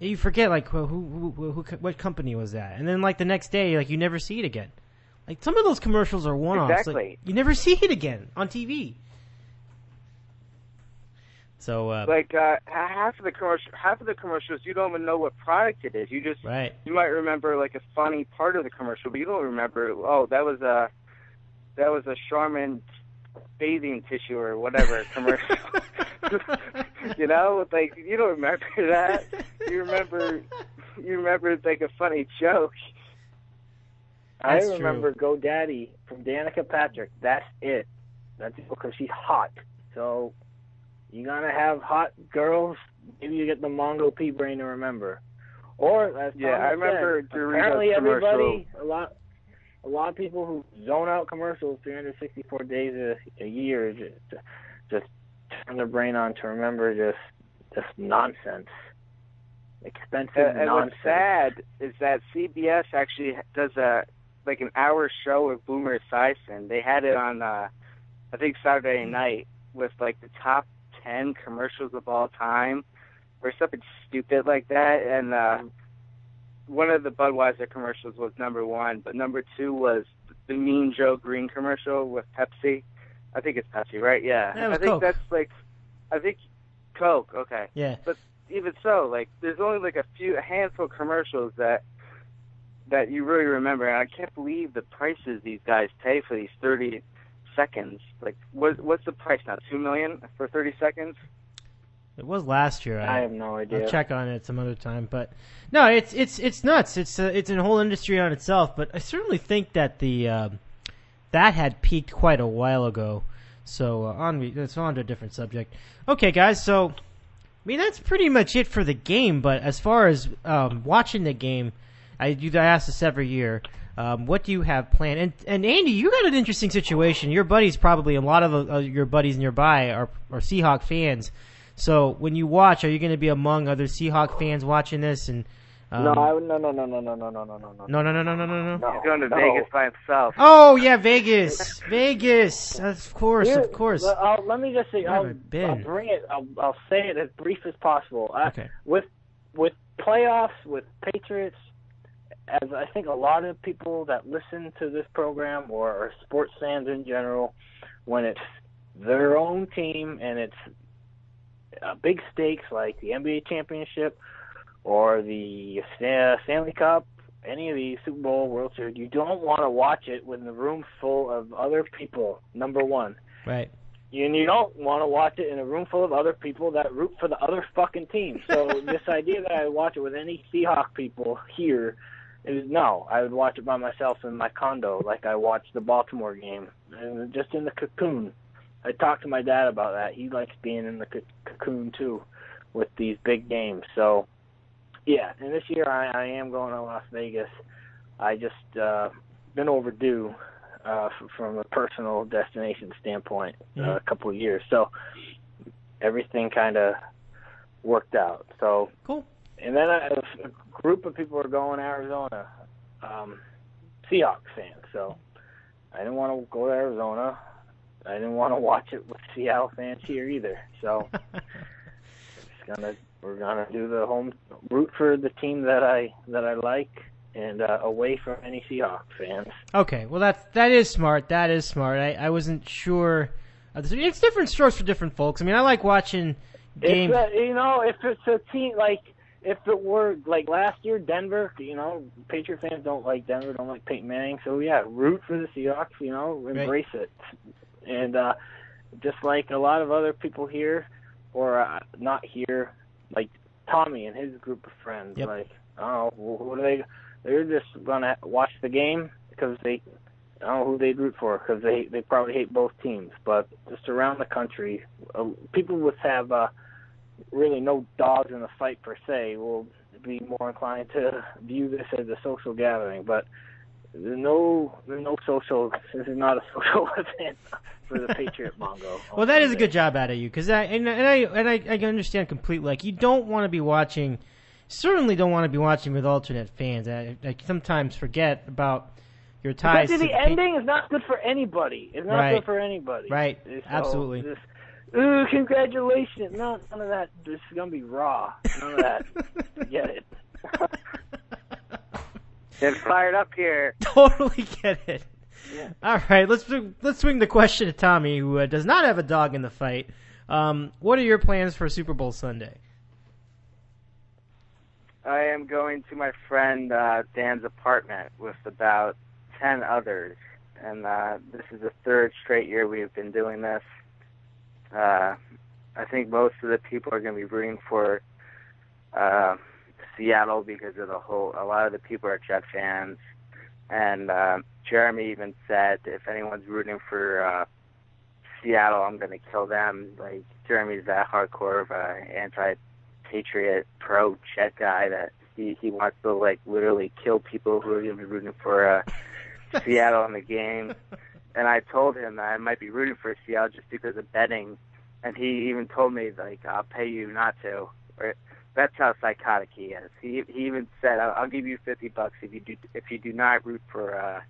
You forget like what company was that, and then like the next day, like you never see it again. Like some of those commercials are one-offs. Exactly. Like, you never see it again on TV. So half of the commercials you don't even know what product it is. You just right. You might remember like a funny part of the commercial, but you don't remember. Oh, that was a Charmin bathing tissue or whatever commercial. You know, like you don't remember that. You remember like a funny joke. That's I remember true. GoDaddy from Danica Patrick. That's it. That's because she's hot. So you're gonna have hot girls. Maybe you get the Mongo P brain to remember. Or as Tom I remember said, apparently Doritos everybody, a lot of people who zone out commercials 364 days a year just turn their brain on to remember just nonsense. Expensive and nonsense. what's sad is that CBS actually does an hour show with Boomer Esiason. They had it on I think Saturday night with like the top 10 commercials of all time or something stupid like that, and one of the Budweiser commercials was number 1, but number 2 was the Mean Joe Green commercial with Pepsi. I think it's Pepsi, right? Yeah. That was I think Coke. that's like, I think Coke, okay. Yeah. But even so, like, there's only like a handful of commercials that you really remember, and I can't believe the prices these guys pay for these 30 seconds. Like, what's the price now? $2 million for 30 seconds? It was last year. I have no idea. I'll check on it some other time, but no, it's nuts. It's a whole industry on itself. But I certainly think that that had peaked quite a while ago. So it's on to a different subject. Okay, guys. So I mean that's pretty much it for the game. But as far as watching the game, I ask this every year. What do you have planned? And Andy, you got an interesting situation. Your buddies, probably a lot of your buddies nearby are Seahawk fans. So when you watch, are you going to be among other Seahawk fans watching this? And No. No. He's going to Vegas by himself. Oh yeah, Vegas. Of course. Let me just say, Where have I been? I'll bring it. I'll say it as brief as possible. Okay. With playoffs, with Patriots, as I think a lot of people that listen to this program or are sports fans in general, when it's their own team and it's big stakes like the NBA championship or the Stanley Cup, any of the Super Bowl, World Series, you don't want to watch it with a room full of other people, number one. Right. And you don't want to watch it in a room full of other people that root for the other fucking team. So this idea that I would watch it with any Seahawk people here is no. I would watch it by myself in my condo like I watched the Baltimore game, and just in the cocoon. I talked to my dad about that. He likes being in the cocoon, too, with these big games. So, yeah, and this year I am going to Las Vegas. I just been overdue from a personal destination standpoint a couple of years. So everything kind of worked out. So cool. And then a group of people are going to Arizona, Seahawks fans. So I didn't want to go to Arizona. I didn't want to watch it with Seattle fans here either. So we're gonna do the home root for the team that I like, and away from any Seahawks fans. Okay, well that is smart. I wasn't sure. It's different strokes for different folks. I mean, I like watching games. If it's a team like. If it were like last year, Denver, Patriot fans don't like Denver, don't like Peyton Manning. So, yeah, root for the Seahawks, embrace it. And just like a lot of other people here, or not here, like Tommy and his group of friends, like, who are they're just going to watch the game because I don't know who they'd root for because they probably hate both teams. But just around the country, people would have really no dogs in the fight per se will be more inclined to view this as a social gathering, but there's no social. This is not a social event for the Patriot Mongo. Well, that is a good job out of you because I understand completely. Like you don't want to be watching certainly don't want to be watching with alternate fans. I sometimes forget about your ties. Because the ending is not good for anybody. It's not good for anybody. Right. So Absolutely. Ooh, congratulations. None of that. This is going to be raw. None of that. Get it. Get fired up here. Totally get it. Yeah. All right, let's swing the question to Tommy, who does not have a dog in the fight. What are your plans for Super Bowl Sunday? I am going to my friend Dan's apartment with about 10 others, and this is the third straight year we've been doing this. I think most of the people are going to be rooting for Seattle because of a lot of the people are Jet fans, and Jeremy even said if anyone's rooting for Seattle, I'm going to kill them. Like, Jeremy's that hardcore of anti-Patriot, pro-Jet guy that he wants to, like, literally kill people who are going to be rooting for Seattle in the game. And I told him that I might be rooting for Seattle just because of betting, and he even told me, like, I'll pay you not to. That's how psychotic he is. He even said, I'll give you $50 if you do not root for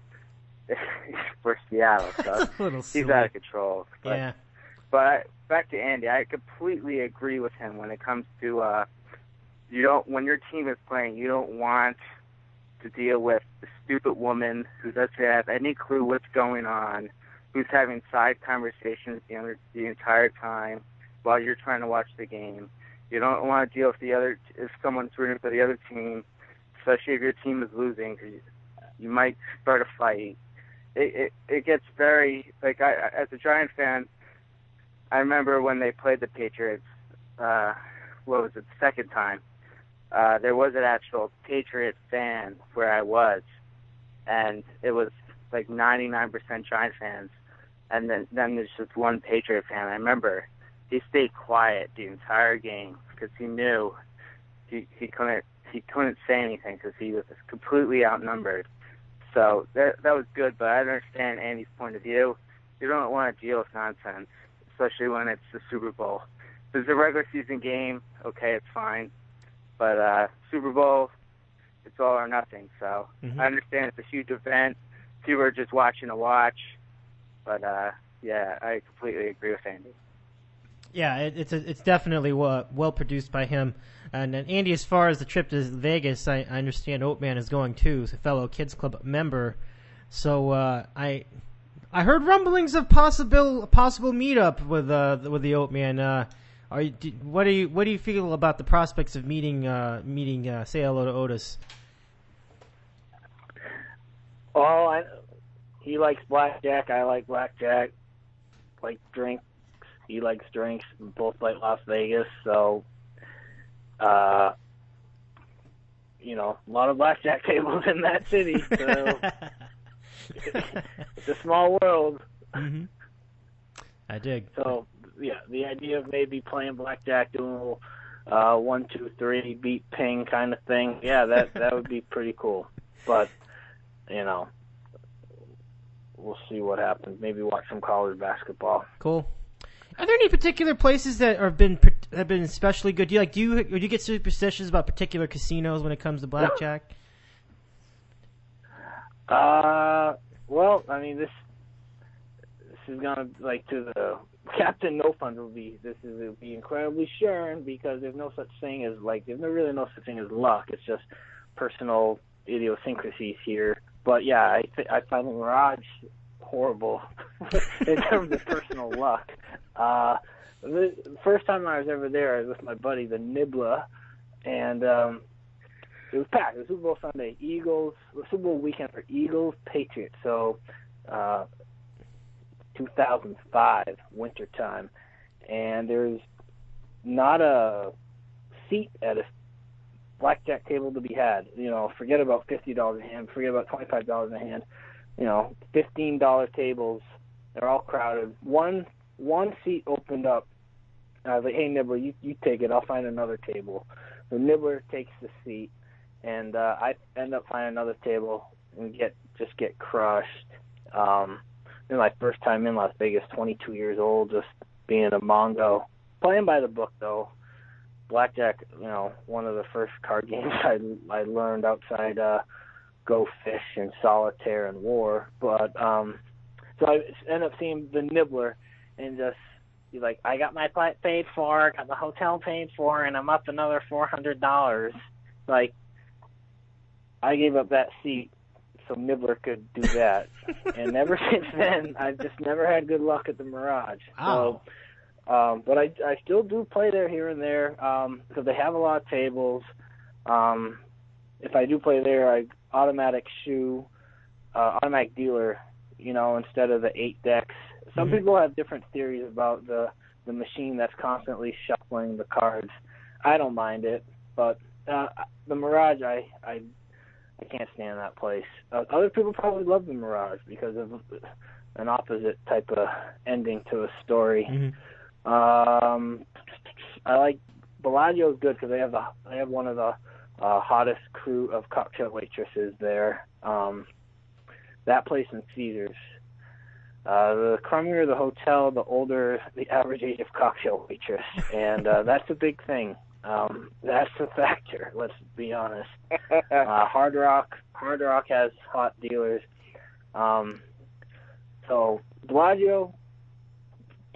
for Seattle. So he's out of control. But, yeah. But back to Andy, I completely agree with him when it comes to when your team is playing, you don't want to deal with the stupid woman who doesn't have any clue what's going on, who's having side conversations the entire time while you're trying to watch the game. You don't want to deal with if someone's rooting for the other team, especially if your team is losing, because you might start a fight. It gets very, like, as a Giant fan, I remember when they played the Patriots, the second time, there was an actual Patriot fan where I was, and it was like 99% Giant fans, and then there's just one Patriot fan. I remember he stayed quiet the entire game because he knew he couldn't say anything because he was completely outnumbered. So that was good, but I understand Andy's point of view. You don't want to deal with nonsense, especially when it's the Super Bowl. If it's a regular season game, okay, it's fine. But Super Bowl, it's all or nothing. So I understand it's a huge event. People are just watching to watch. But, yeah, I completely agree with Andy. Yeah, it's definitely well produced by him. And Andy, as far as the trip to Vegas, I understand Oat Man is going too, as a fellow Kids Club member. So I heard rumblings of possible meetup with the Oat Man. What do you feel about the prospects of meeting Say Hello to Otis? Oh, he likes blackjack. I like blackjack. Like drinks. He likes drinks. We both like Las Vegas. So, a lot of blackjack tables in that city. So it's a small world. Mm-hmm. I dig. So, yeah, the idea of maybe playing blackjack, doing a little 1, 2, 3, beat ping kind of thing, yeah, that would be pretty cool. But, we'll see what happens. Maybe watch some college basketball. Cool. Are there any particular places that have been especially good? Do you get superstitious about particular casinos when it comes to blackjack? Well, I mean, this is gonna, like, to the Captain No Fun will be incredibly sure, because there's no such thing as, like, there's really no such thing as luck. It's just personal idiosyncrasies here. But yeah, I find the Mirage horrible in terms of personal luck. The first time I was ever there, I was with my buddy, the Nibbler, and it was packed. It was Super Bowl Sunday, Super Bowl weekend for Eagles, Patriots. So 2005, wintertime, and there's not a seat at a blackjack table to be had. Forget about $50 a hand, forget about $25 a hand. $15 tables, they're all crowded. One seat opened up. I was like, hey, Nibbler, you take it. I'll find another table. So Nibbler takes the seat, and I end up finding another table and get crushed. My first time in Las Vegas, 22 years old, just being a mongo. Playing by the book, though. blackjack, one of the first card games I learned outside Go Fish and Solitaire and War. But so I ended up seeing the Nibbler and just be like, I got my flight paid for, got the hotel paid for, and I'm up another $400. Like, I gave up that seat so Nibbler could do that. And ever since then, I've just never had good luck at the Mirage. Wow. So, but I still do play there here and there because they have a lot of tables. If I do play there, I automatic dealer, instead of the 8 decks. Some people have different theories about the machine that's constantly shuffling the cards. I don't mind it, but the Mirage, I can't stand that place. Other people probably love the Mirage because of an opposite type of ending to a story. I like Bellagio's good because they have one of the hottest crew of cocktail waitresses there. That place and Caesars. The crummier the hotel, the older the average age of cocktail waitress, and that's a big thing. That's a factor. Let's be honest. Hard Rock has hot dealers. So Bellagio,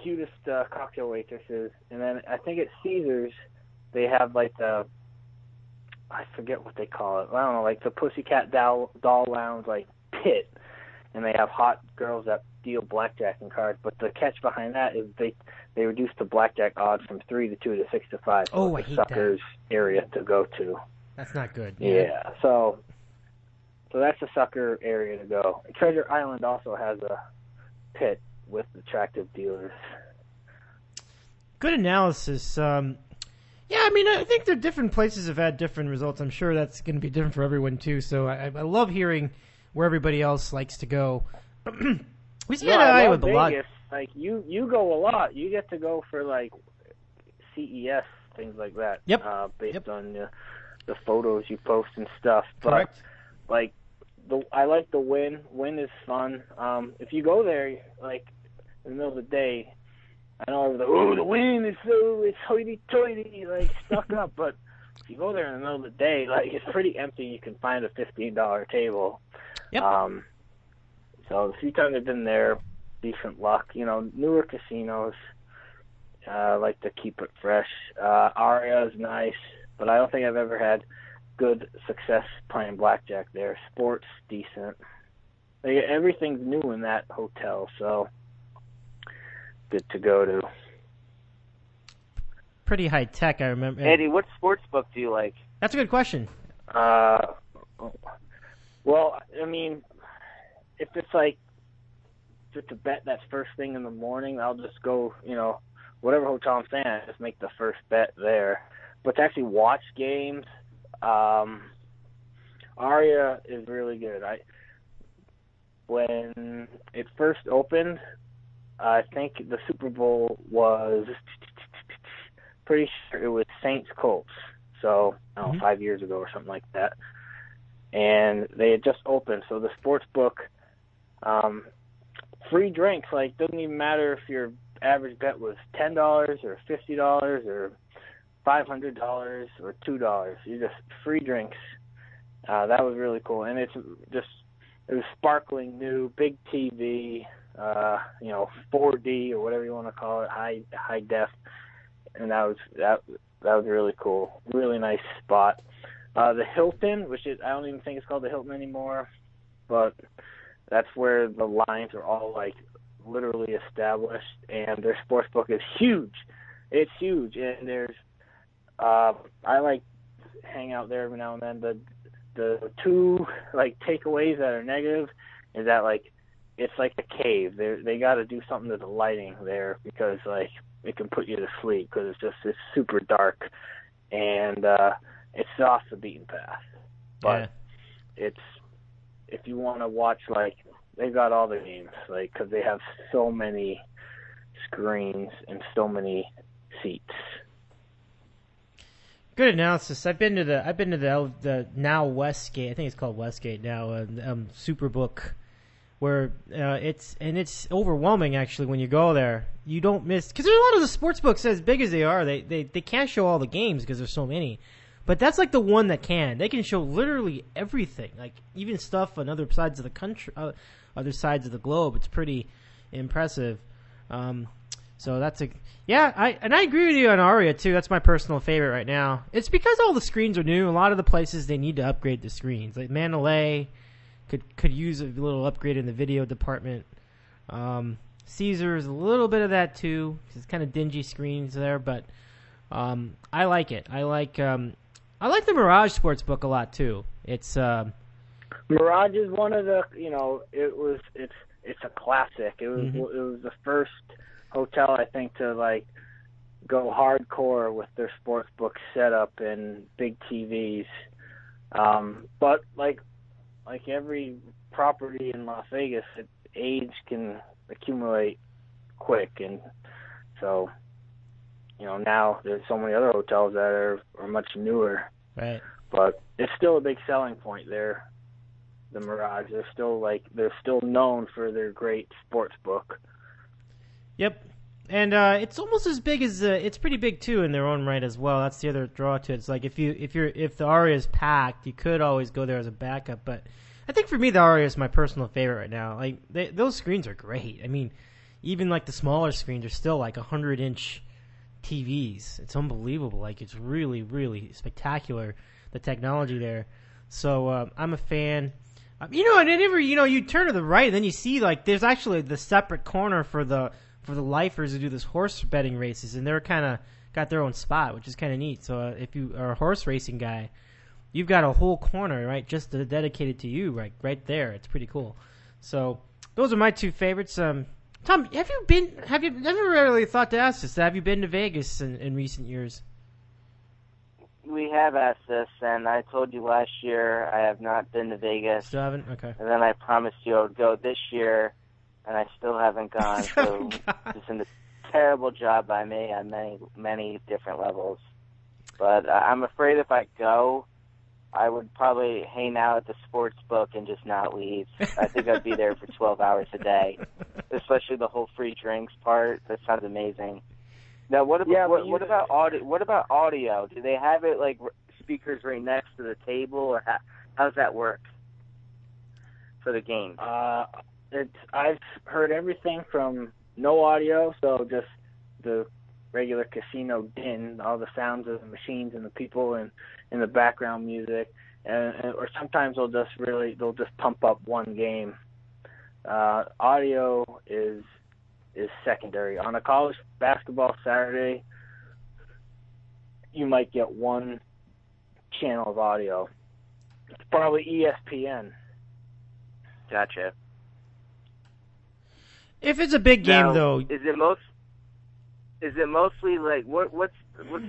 cutest cocktail waitresses, and then I think at Caesars they have like I forget what they call it. I don't know, like the Pussycat Doll Lounge, like pit, and they have hot girls that deal blackjack and cards. But the catch behind that is they reduce the blackjack odds from 3 to 2 to 6 to 5. Oh, I it's hate a sucker's area to go to. That's not good. Yeah. So that's a sucker area to go. Treasure Island also has a pit with attractive dealers. Good analysis. Yeah, I mean, I think the different places have had different results. I'm sure that's going to be different for everyone, too. So I love hearing where everybody else likes to go. We see that with Vegas. Like, you go a lot. You get to go for, like, CES, things like that. Yep. Based on the photos you post and stuff. But, correct. like, I like the Wynn. Wynn is fun. If you go there, like, in the middle of the day, I know the Wynn is it's hoity-toity, like, stuck up. But if you go there in the middle of the day, like, it's pretty empty. You can find a $15 table. Yep. So the few times I've been there, decent luck. Newer casinos, like to keep it fresh. Aria is nice, but I don't think I've ever had good success playing blackjack there. Sports, decent. Everything's new in that hotel, so good to go to. Pretty high tech, I remember. Eddie, what sports book do you like? That's a good question. Well, I mean, if it's a bet that's first thing in the morning, I'll just go, whatever hotel I'm staying at, just make the first bet there. But to actually watch games, Aria is really good. When it first opened, I think the Super Bowl was pretty sure it was Saints Colts. So, 5 years ago or something like that. And they had just opened, so the sports book, free drinks, like, doesn't even matter if your average bet was $10 or $50 or $500 or $2. You just free drinks. That was really cool, and it was sparkling new, big TV, 4D or whatever you want to call it, high def, and that was really cool. Really nice spot. The Hilton, which I don't even think it's called the Hilton anymore, but that's where the lines are all, like, literally established, and their sports book is huge. It's huge, and there's I like hang out there every now and then. The two, like, takeaways that are negative is that, like, it's like a cave. They got to do something to the lighting there because, like, it can put you to sleep because it's super dark, and it's off the beaten path. But it's, if you want to watch, like, they've got all the games, like, because they have so many screens and so many seats. Good analysis. I've been to the now Westgate. I think it's called Westgate now. Superbook, where it's overwhelming actually when you go there. you don't miss, because there's a lot of the sports books as big as they are. They can't show all the games because there's so many. But that's like the one that can. They can show literally everything, like even stuff on other sides of the country, other sides of the globe. It's pretty impressive. So that's I agree with you on Aria too. That's my personal favorite right now. It's because all the screens are new. A lot of the places they need to upgrade the screens. Like Mandalay could use a little upgrade in the video department. Caesars a little bit of that too. It's kind of dingy screens there, but I like it. I like the Mirage Sportsbook a lot too. It's Mirage is one of the, it's a classic. It was the first hotel, I think, to like go hardcore with their sportsbook setup and big TVs. But like every property in Las Vegas, age can accumulate quick, and so now there's so many other hotels that are much newer. Right. But it's still a big selling point there. The Mirage, they're still known for their great sports book. Yep. And it's almost as big as it's pretty big too in their own right as well. That's the other draw to it. It's like if the Aria is packed, you could always go there as a backup. But I think for me, the Aria is my personal favorite right now. Like those screens are great. I mean, even like the smaller screens are still like 100-inch TVs. It's unbelievable. Like it's really, really spectacular, the technology there. So I'm a fan. And whenever you turn to the right, and then you see like there's actually the separate corner for the lifers who do this horse betting races, and they're kind of got their own spot, which is kind of neat. So if you are a horse racing guy, you've got a whole corner right just dedicated to you right there. It's pretty cool. So those are my two favorites. Tom, have you never really thought to ask this? Have you been to Vegas in recent years? We have asked this, and I told you last year I have not been to Vegas. Still haven't? Okay. And then I promised you I would go this year, and I still haven't gone. So it's been a terrible job by me on many, many different levels. But I'm afraid if I go, I would probably hang out at the sports book and just not leave. I think I'd be there for 12 hours a day, especially the whole free drinks part. That sounds amazing. Now, what about audio? What about audio? Do they have it like speakers right next to the table, or how's that work for the game? I've heard everything from no audio, so just the regular casino din, all the sounds of the machines and the people and the background music, or sometimes they'll just pump up one game. Audio is secondary. On a college basketball Saturday, you might get one channel of audio. It's probably ESPN. Gotcha. If it's a big game, now, though, is it mostly like what's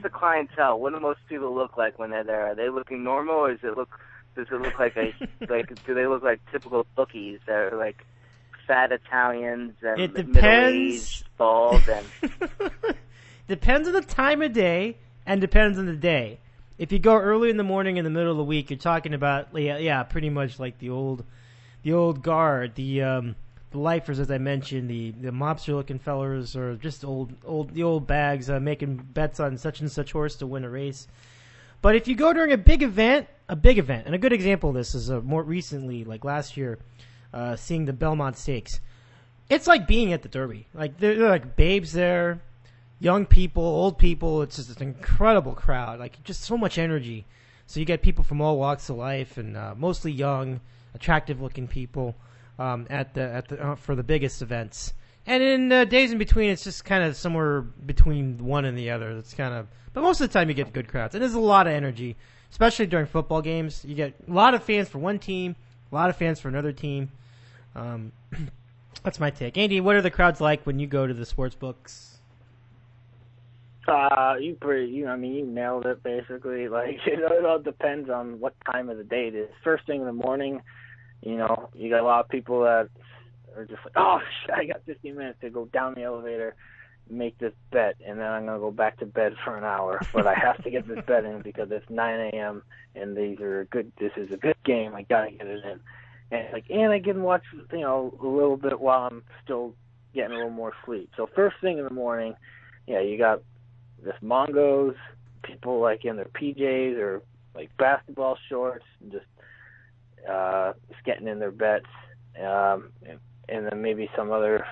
the clientele? What do most people look like when they're there? Are they looking normal, or does it look like do they look like typical bookies that are like fat Italians and it depends. Middle-aged, bald, and depends on the time of day and depends on the day. If you go early in the morning, in the middle of the week, you're talking about pretty much like the old guard, the lifers, as I mentioned, the mobster looking fellers, or just the old bags making bets on such and such horse to win a race. But if you go during a big event, and a good example of this is more recently, like last year, seeing the Belmont Stakes. It's like being at the Derby. Like they're like babes there, young people, old people. It's just an incredible crowd. Like just so much energy. So you get people from all walks of life, and mostly young, attractive-looking people at the for the biggest events. And in days in between, it's just kind of somewhere between one and the other. It's kind of, but most of the time you get good crowds, and there's a lot of energy, especially during football games. You get a lot of fans for one team, a lot of fans for another team. That's my take. Andy, what are the crowds like when you go to the sports books? You nailed it basically. Like it all depends on what time of the day it is. First thing in the morning, you got a lot of people that are just like, oh shit, I got 15 minutes to go down the elevator, make this bet, and then I'm gonna go back to bed for an hour. But I have to get this bet in because it's 9 a.m. and this is a good game. I gotta get it in. And I can watch, a little bit while I'm still getting a little more sleep. So first thing in the morning, you got this mongos, people like in their PJs or like basketball shorts, just getting in their bets, and then maybe some other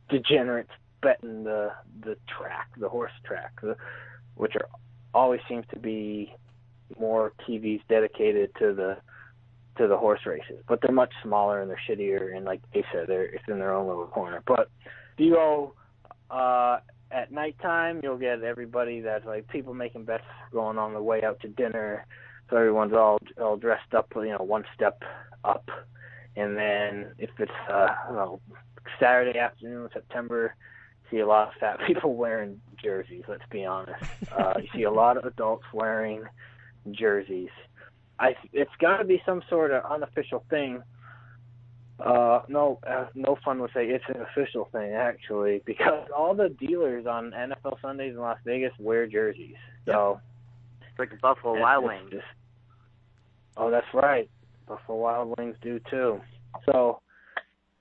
degenerates betting the horse track, which always seems to be more TVs dedicated to the horse races, but they're much smaller and they're shittier, and like they said, it's in their own little corner. But if you go at nighttime, you'll get everybody that's like people making bets going on the way out to dinner, so everyone's all dressed up, one step up. And then if it's Saturday afternoon in September, you see a lot of fat people wearing jerseys. Let's be honest. You see a lot of adults wearing jerseys. It's got to be some sort of unofficial thing. No fun would say it's an official thing, actually, because all the dealers on NFL Sundays in Las Vegas wear jerseys. So it's like the Buffalo Wild Wings. That's right. Buffalo Wild Wings do too. So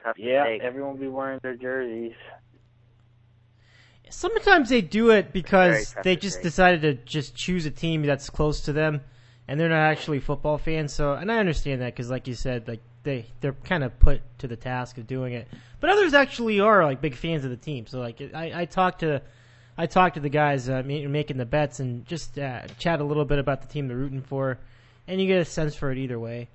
everyone will be wearing their jerseys. Sometimes they do it because they just decided to just choose a team that's close to them, and they're not actually football fans. So, and I understand that because, like you said, like they're kind of put to the task of doing it. But others actually are like big fans of the team. So, like I talked to the guys making the bets and just chat a little bit about the team they're rooting for, and you get a sense for it either way.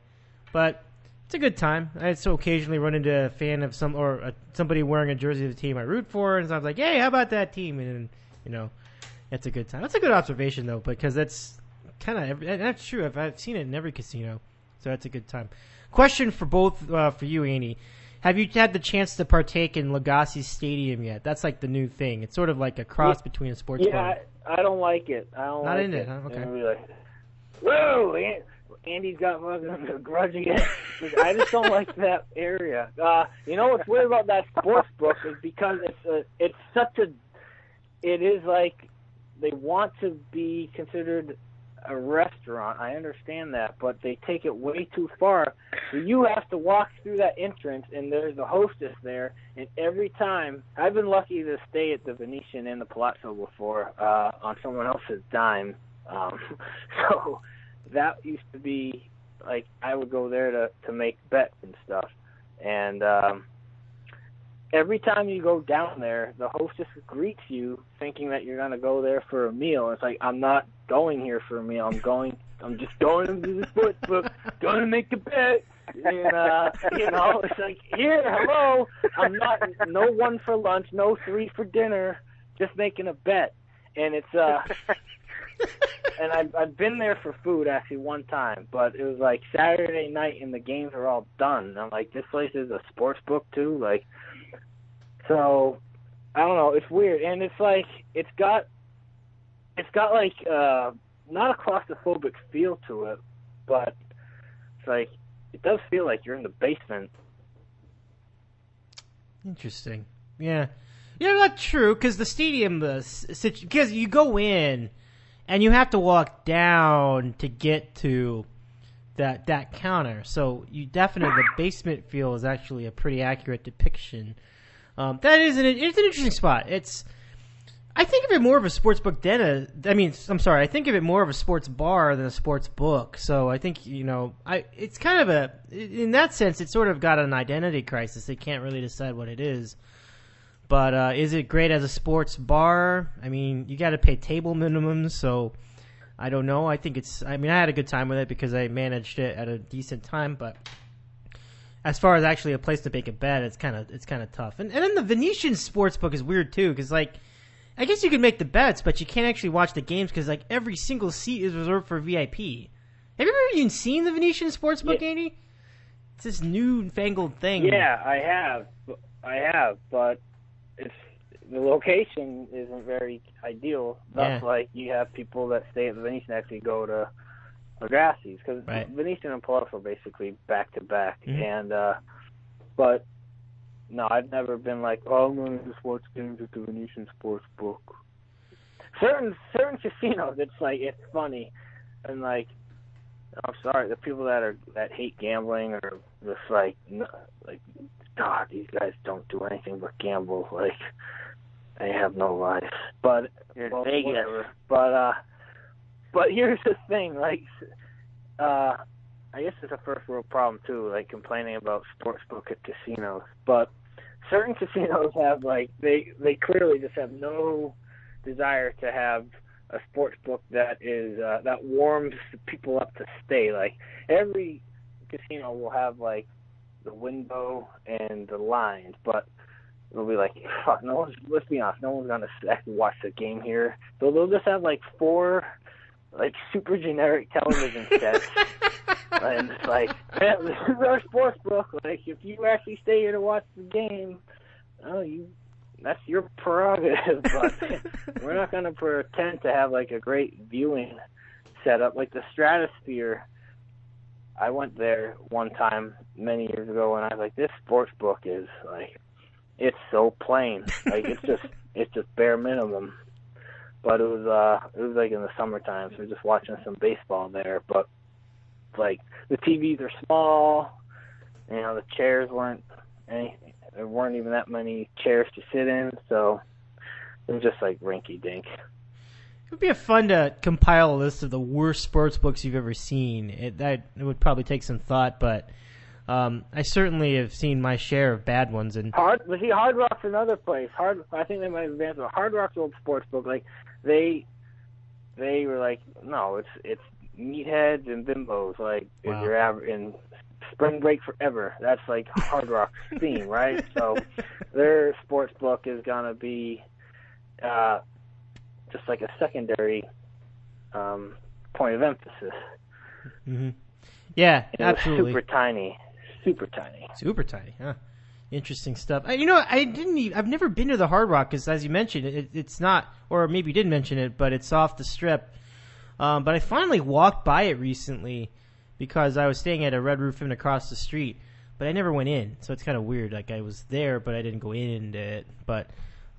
But it's a good time. I so occasionally run into a fan of somebody wearing a jersey of the team I root for, and so I was like, "Hey, how about that team?" And it's a good time. That's a good observation though, because that's kind of that's true. I've seen it in every casino, so that's a good time. Question for both for you, Annie. Have you had the chance to partake in Legacy Stadium yet? That's like the new thing. It's sort of like a cross between a sports bar. I don't like it. Not into it, huh? Okay. Be like, whoa, Andy's got a grudge against. I just don't like that area. What's weird about that sports book is because it is like they want to be considered a restaurant. I understand that, but they take it way too far. So you have to walk through that entrance, and there's a hostess there. And every time, I've been lucky to stay at the Venetian and the Palazzo before on someone else's dime. So that used to be like I would go there to make bets and stuff. And every time you go down there, the hostess greets you thinking that you're going to go there for a meal. It's like, I'm not going here for a meal. I'm just going to the sports book, going to make a bet. And, it's like, here, hello. I'm not, no 1 for lunch, no 3 for dinner, just making a bet. And it's, and I've been there for food actually one time, but it was like Saturday night and the games are all done. And I'm like, this place is a sports book too? Like, so, I don't know, it's weird. And it's like, it's got like, not a claustrophobic feel to it, but it's like, it does feel like you're in the basement. Interesting. Yeah. Not true, because the stadium, because you go in, and you have to walk down to get to that counter. So you definitely, the basement feel is actually a pretty accurate depiction. That is it's an interesting spot. I think of it more of a sports book I think of it more of a sports bar than a sports book. So I think, it's kind of in that sense, it's sort of got an identity crisis. They can't really decide what it is. But is it great as a sports bar? I mean, you got to pay table minimums, so I don't know. I had a good time with it because I managed it at a decent time. But as far as actually a place to make a bet, it's kind of tough. And then the Venetian Sportsbook is weird too, because I guess you can make the bets, but you can't actually watch the games because every single seat is reserved for VIP. Have you ever even seen the Venetian Sportsbook, Andy? It's this newfangled thing. Yeah, I have, but the location isn't very ideal. Thus, like, you have people that stay at the Venetian actually go to Legacy's, because Venetian and Palazzo are basically back to back. And but no, I've never been like, I'm going to sports games at the Venetian Sports Book. Certain casinos, it's funny, and like, I'm sorry, the people that hate gambling or just like God, these guys don't do anything but gamble. Like, they have no life. But Well, Vegas. whatever. But here's the thing, like, I guess it's a first world problem too, like complaining about sportsbook at casinos. But certain casinos have like they clearly just have no desire to have a sportsbook that is that warms people up to stay. Like every casino will have like the window and the lines, but it'll be like, fuck, let's be honest, no one's gonna watch the game here. So they'll just have like 4 like super generic television sets. And it's like, man, this is our sports book. Like, if you actually stay here to watch the game, that's your prerogative. But we're not going to pretend to have, like, a great viewing setup. Like, the Stratosphere, I went there one time many years ago, and I was like, this sports book is, like, it's so plain. Like, it's just bare minimum. But it was like in the summertime, so we're just watching some baseball there. But like the TVs are small, the chairs there weren't even that many chairs to sit in, so it was just like rinky dink. It would be fun to compile a list of the worst sports books you've ever seen. It would probably take some thought, but I certainly have seen my share of bad ones. And Hard Rock's another place. I think they might have advanced, but Hard Rock's old sports book, like they were like, no, it's meatheads and bimbos, like wow. If you're in Spring Break Forever. That's like Hard Rock's theme, right? So their sports book is gonna be just like a secondary point of emphasis. Mm-hmm. Yeah, and absolutely. Super tiny. Super tiny, huh? Interesting stuff. I've never been to the Hard Rock because, as you mentioned, it's not, or maybe you did mention it, but it's off the Strip. But I finally walked by it recently because I was staying at a Red Roof Inn across the street, but I never went in, so it's kind of weird. Like I was there, but I didn't go into it. But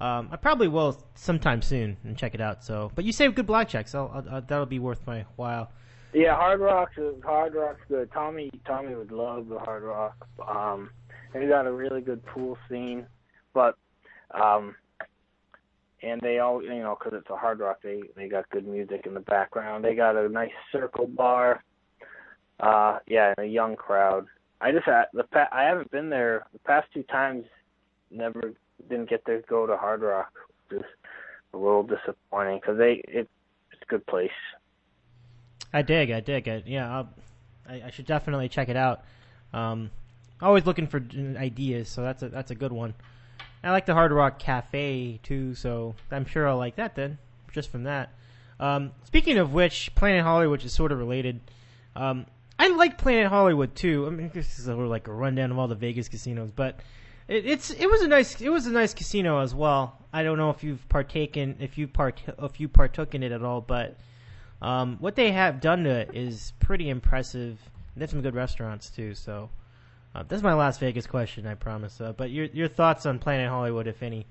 I probably will sometime soon and check it out. So, but you saved good blackjack, so that'll be worth my while. Yeah, Hard Rock's good. Tommy would love the Hard Rock. They got a really good pool scene, but and they all, because it's a Hard Rock, they got good music in the background. They got a nice circle bar. And a young crowd. I haven't been there the past 2 times. Didn't get to go to Hard Rock. Just a little disappointing because it's a good place. I dig it. Yeah, I should definitely check it out. Always looking for ideas, so that's a good one. I like the Hard Rock Cafe too, so I'm sure I'll like that then, just from that. Speaking of which, Planet Hollywood, which is sort of related. I like Planet Hollywood too. I mean, this is like a rundown of all the Vegas casinos, but it was a nice casino as well. I don't know if you partook in it at all, but what they have done to it is pretty impressive. They have some good restaurants too. So that's my Las Vegas question, I promise. But your thoughts on Planet Hollywood, if any?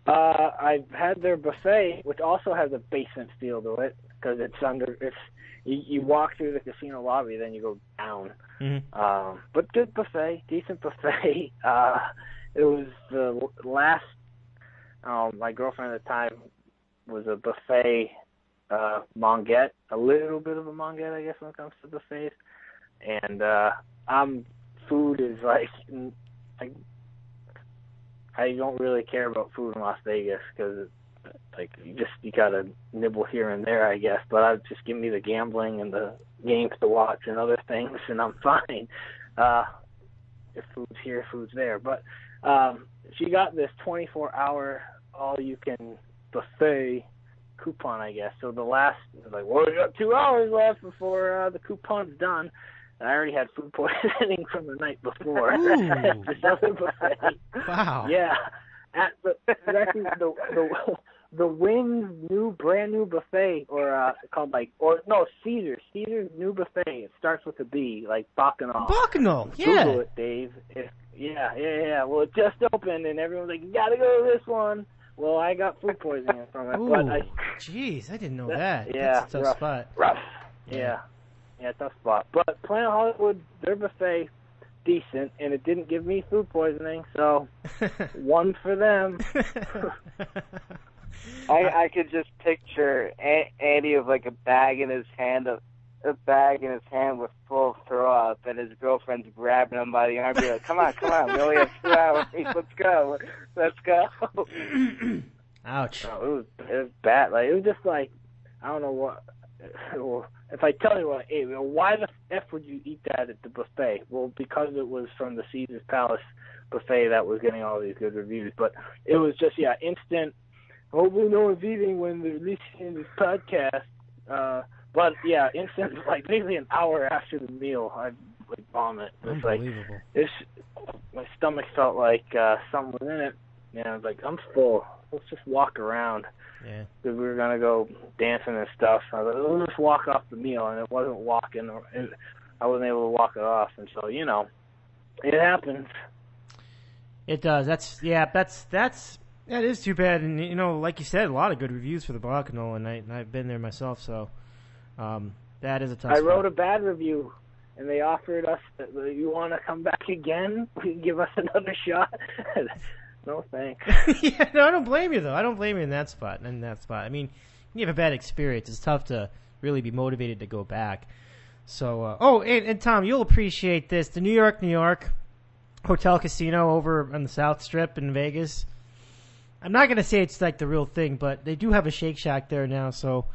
I've had their buffet, which also has a basement feel to it because you walk through the casino lobby, then you go down. Mm-hmm. But good buffet, decent buffet. It was the last. My girlfriend at the time was a buffet mongette, a little bit of a mongette, I guess, when it comes to buffets. And food is like I don't really care about food in Las Vegas because you gotta nibble here and there, I guess. But I'd just give me the gambling and the games to watch and other things, and I'm fine. If food's here, food's there. But she got this 24-hour all-you-can buffet coupon, I guess. So the last, we got 2 hours left before the coupon's done. And I already had food poisoning from the night before. This other buffet. Wow. Yeah. Actually, the Wynn's brand new buffet, called Caesar's new buffet. It starts with a B, like Bacchanal. Bacchanal, yeah. Google it, Dave. Yeah. Well, it just opened, and everyone's like, "You gotta go to this one." Well, I got food poisoning from it. Ooh, jeez, I didn't know that. Yeah, that's a tough spot. Rough. Yeah, tough spot. But Planet Hollywood, their buffet, decent, and it didn't give me food poisoning, so one for them. I could just picture Andy with like a bag in his hand with full of throw up, and his girlfriend's grabbing him by the arm, be like, come on, we only have 2 hours, let's go. Ouch. No, it was bad. Like, it was just like, I don't know what. If I tell you what I ate, why the F would you eat that at the buffet? Well, because it was from the Caesar's Palace buffet that was getting all these good reviews. But it was just, instant. Hopefully no one's eating when they're listening to this podcast. But yeah, instant, like basically an hour after the meal, I would vomit. It's like my stomach felt like something was in it. And I was like, I'm full. Let's just walk around. Yeah. Because we were gonna go dancing and stuff. So I was like, let's just walk off the meal, and it wasn't walking. I wasn't able to walk it off, and so it happens. It does. That is too bad. And like you said, a lot of good reviews for the Bacchanal, and I've been there myself. So that is a tough. I wrote a bad review, and they offered us, you want to come back again? Give us another shot. No thanks. Yeah, no, I don't blame you though. I don't blame you in that spot. I mean, you have a bad experience. It's tough to really be motivated to go back. So, and Tom, you'll appreciate this. The New York Hotel Casino over on the South Strip in Vegas. I'm not gonna say it's like the real thing, but they do have a Shake Shack there now. So,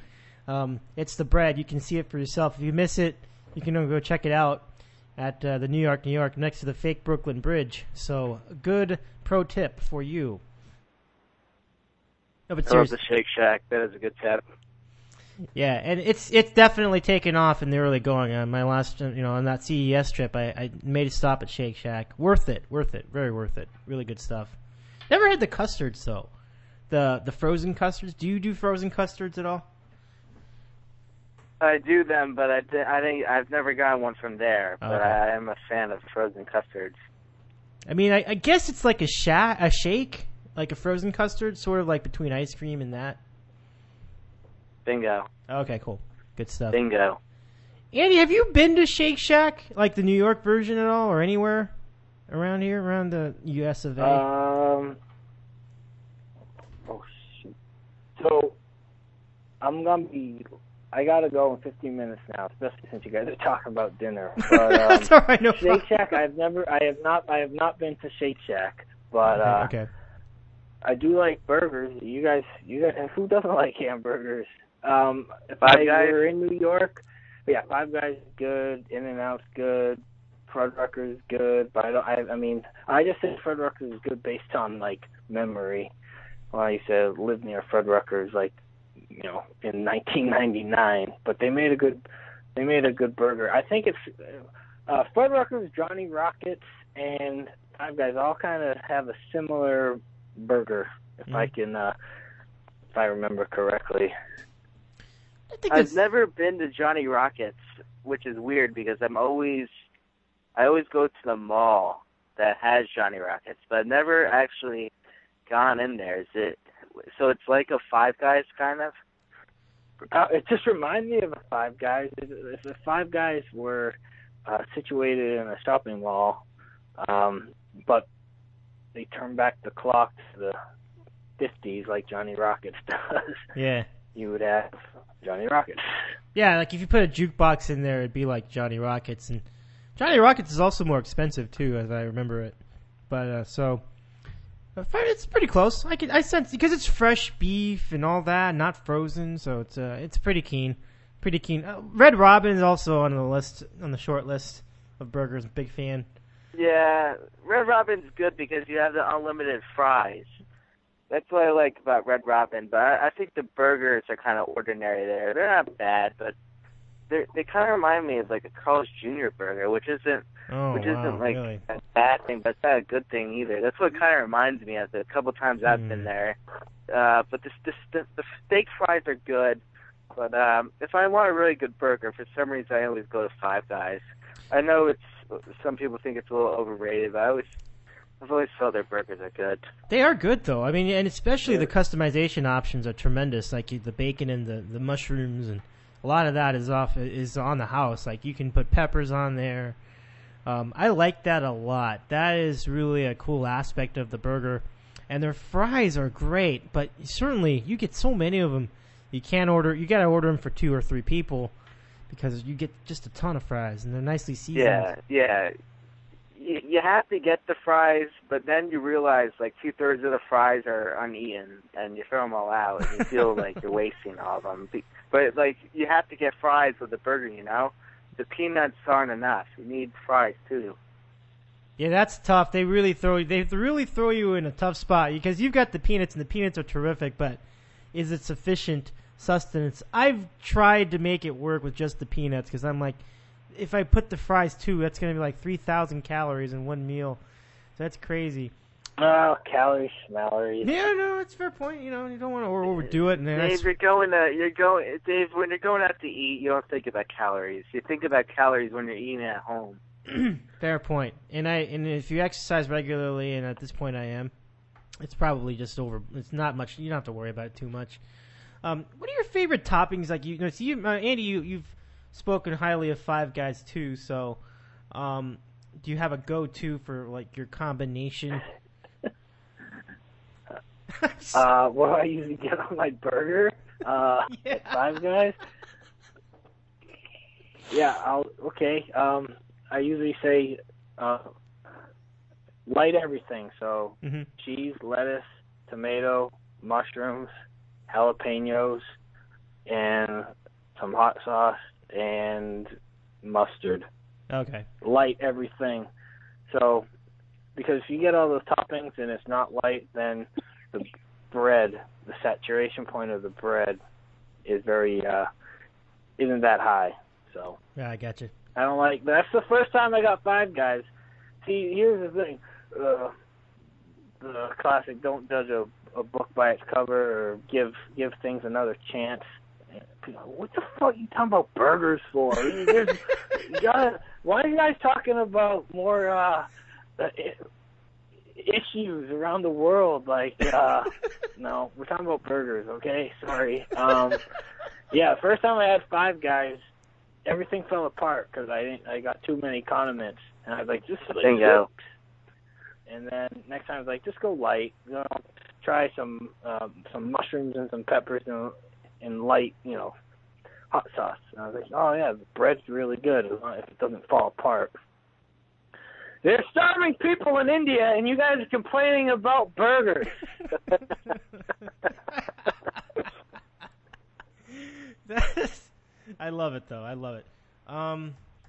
it's the bread. You can see it for yourself. If you miss it, you can go check it out at the New York, next to the fake Brooklyn Bridge. So, good pro tip for you. No, but I love the Shake Shack. That is a good tip. Yeah, and it's definitely taken off in the early going. On my last, on that CES trip, I made a stop at Shake Shack. Worth it, very worth it. Really good stuff. Never had the custards though, the frozen custards. Do you do frozen custards at all? I do them, but I think I've never gotten one from there. But I am a fan of frozen custards. I mean, I guess it's like a shake, like a frozen custard, sort of like between ice cream and that. Bingo. Okay, cool. Good stuff. Bingo. Andy, have you been to Shake Shack, like the New York version at all, or anywhere around here, around the US of A? Oh, shoot. So, I gotta go in 15 minutes now, especially since you guys are talking about dinner. But that's all right. No Shake Shack, I have not been to Shake Shack, but okay. I do like burgers. You guys, who doesn't like hamburgers? If Five I Guys were in New York, yeah, Five Guys is good. In-N-Out's good. Fred Rucker's good, but I just think Fred Rucker's is good based on like memory. Well, I used to live near Fred Rucker's, like, in 1999, but they made a good burger. I think it's Fred Rucker's, Johnny Rockets, and Five Guys all kind of have a similar burger, if I remember correctly. I've never been to Johnny Rockets, which is weird because I always go to the mall that has Johnny Rockets, but I've never actually gone in there. So it's like a Five Guys kind of? It just reminds me of a Five Guys. If the Five Guys were situated in a shopping mall, but they turn back the clock to the 50s like Johnny Rockets does, yeah, you would have Johnny Rockets. Yeah, like if you put a jukebox in there, it'd be like Johnny Rockets. And Johnny Rockets is also more expensive, too, as I remember it. But, it's pretty close. I sense, because it's fresh beef and all that, not frozen, so it's pretty keen. Pretty keen. Red Robin is also on the short list of burgers. Big fan. Yeah, Red Robin's good because you have the unlimited fries. That's what I like about Red Robin. But I think the burgers are kind of ordinary there. They're not bad, but they kind of remind me of like a Carl's Jr. burger, which isn't like really? a bad thing, but it's not a good thing either. That's what it kind of reminds me of. A couple times I've been there. But the steak fries are good. But if I want a really good burger, for some reason I always go to Five Guys. I know some people think it's a little overrated, but I've always felt their burgers are good. They are good, though. I mean, and especially the customization options are tremendous, like the bacon and the mushrooms, and a lot of that is on the house. Like, you can put peppers on there. I like that a lot. That is really a cool aspect of the burger. And their fries are great, but certainly you get so many of them. You got to order them for 2 or 3 people because you get just a ton of fries, and they're nicely seasoned. Yeah. You have to get the fries, but then you realize like 2/3 of the fries are uneaten, and you throw them all out, and you feel like you're wasting all of them. But like you have to get fries with the burger, you know. The peanuts aren't enough. You need fries too. Yeah, that's tough. They really throw you in a tough spot because you've got the peanuts, and the peanuts are terrific, but is it sufficient sustenance? I've tried to make it work with just the peanuts because I'm like, if I put the fries too, that's going to be like 3,000 calories in one meal. So that's crazy. Oh, calories, schmalories. Yeah, no, it's a fair point. You know, you don't want to overdo it. And then Dave, Dave, when you're going out to eat, you don't think about calories. You think about calories when you're eating at home. Fair point. And if you exercise regularly, and at this point I am, it's probably just over. It's not much. You don't have to worry about it too much. What are your favorite toppings? Like Andy, you've spoken highly of Five Guys too. So, do you have a go-to for like your combination? What I usually get on my burger at Five Guys. Yeah, I usually say light everything. So cheese, lettuce, tomato, mushrooms, jalapenos, and some hot sauce and mustard. Okay. Light everything. So, because if you get all those toppings and it's not light, then the bread, the saturation point of the bread is isn't that high. So. Yeah, I got you. I don't like. That's the first time I got Five Guys. See, here's the thing: the classic "don't judge a book by its cover" or give things another chance. What the fuck are you talking about burgers for? Why are you guys talking about more issues around the world? Like, no, we're talking about burgers. Okay, sorry. Yeah, first time I had Five Guys, everything fell apart because I got too many condiments, and I was like, just Bingo. And then next time I was like, just go light. Try some mushrooms and some peppers and light, hot sauce. And I was like, oh yeah, the bread's really good as long as it doesn't fall apart. They're starving people in India, and you guys are complaining about burgers. I love it, though. I love it.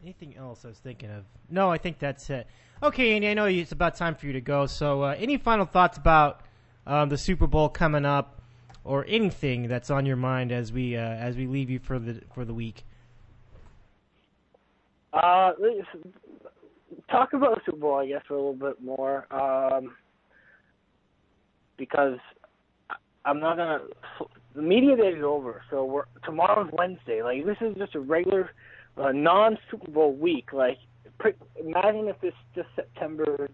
Anything else I was thinking of? No, I think that's it. Okay, Andy, I know it's about time for you to go. So, any final thoughts about the Super Bowl coming up, or anything that's on your mind as we leave you for the week? Talk about the Super Bowl, I guess, for a little bit more, because I'm not gonna. The media day is over, so tomorrow's Wednesday. Like, this is just a regular non-Super Bowl week. Like, imagine if it's just September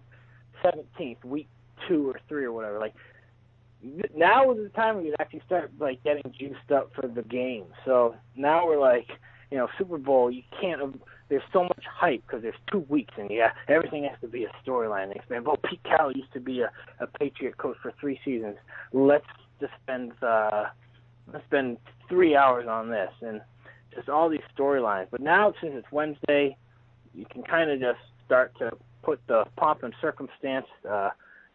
17th, week 2 or 3 or whatever. Like, now is the time we could actually start like getting juiced up for the game. So now we're like, Super Bowl. You can't. There's so much hype because there's 2 weeks, and everything has to be a storyline. They expand. Well, Pete Carroll used to be a Patriot coach for 3 seasons. Let's just spend 3 hours on this, and just all these storylines. But now, since it's Wednesday, you can kind of just start to put the pomp and circumstance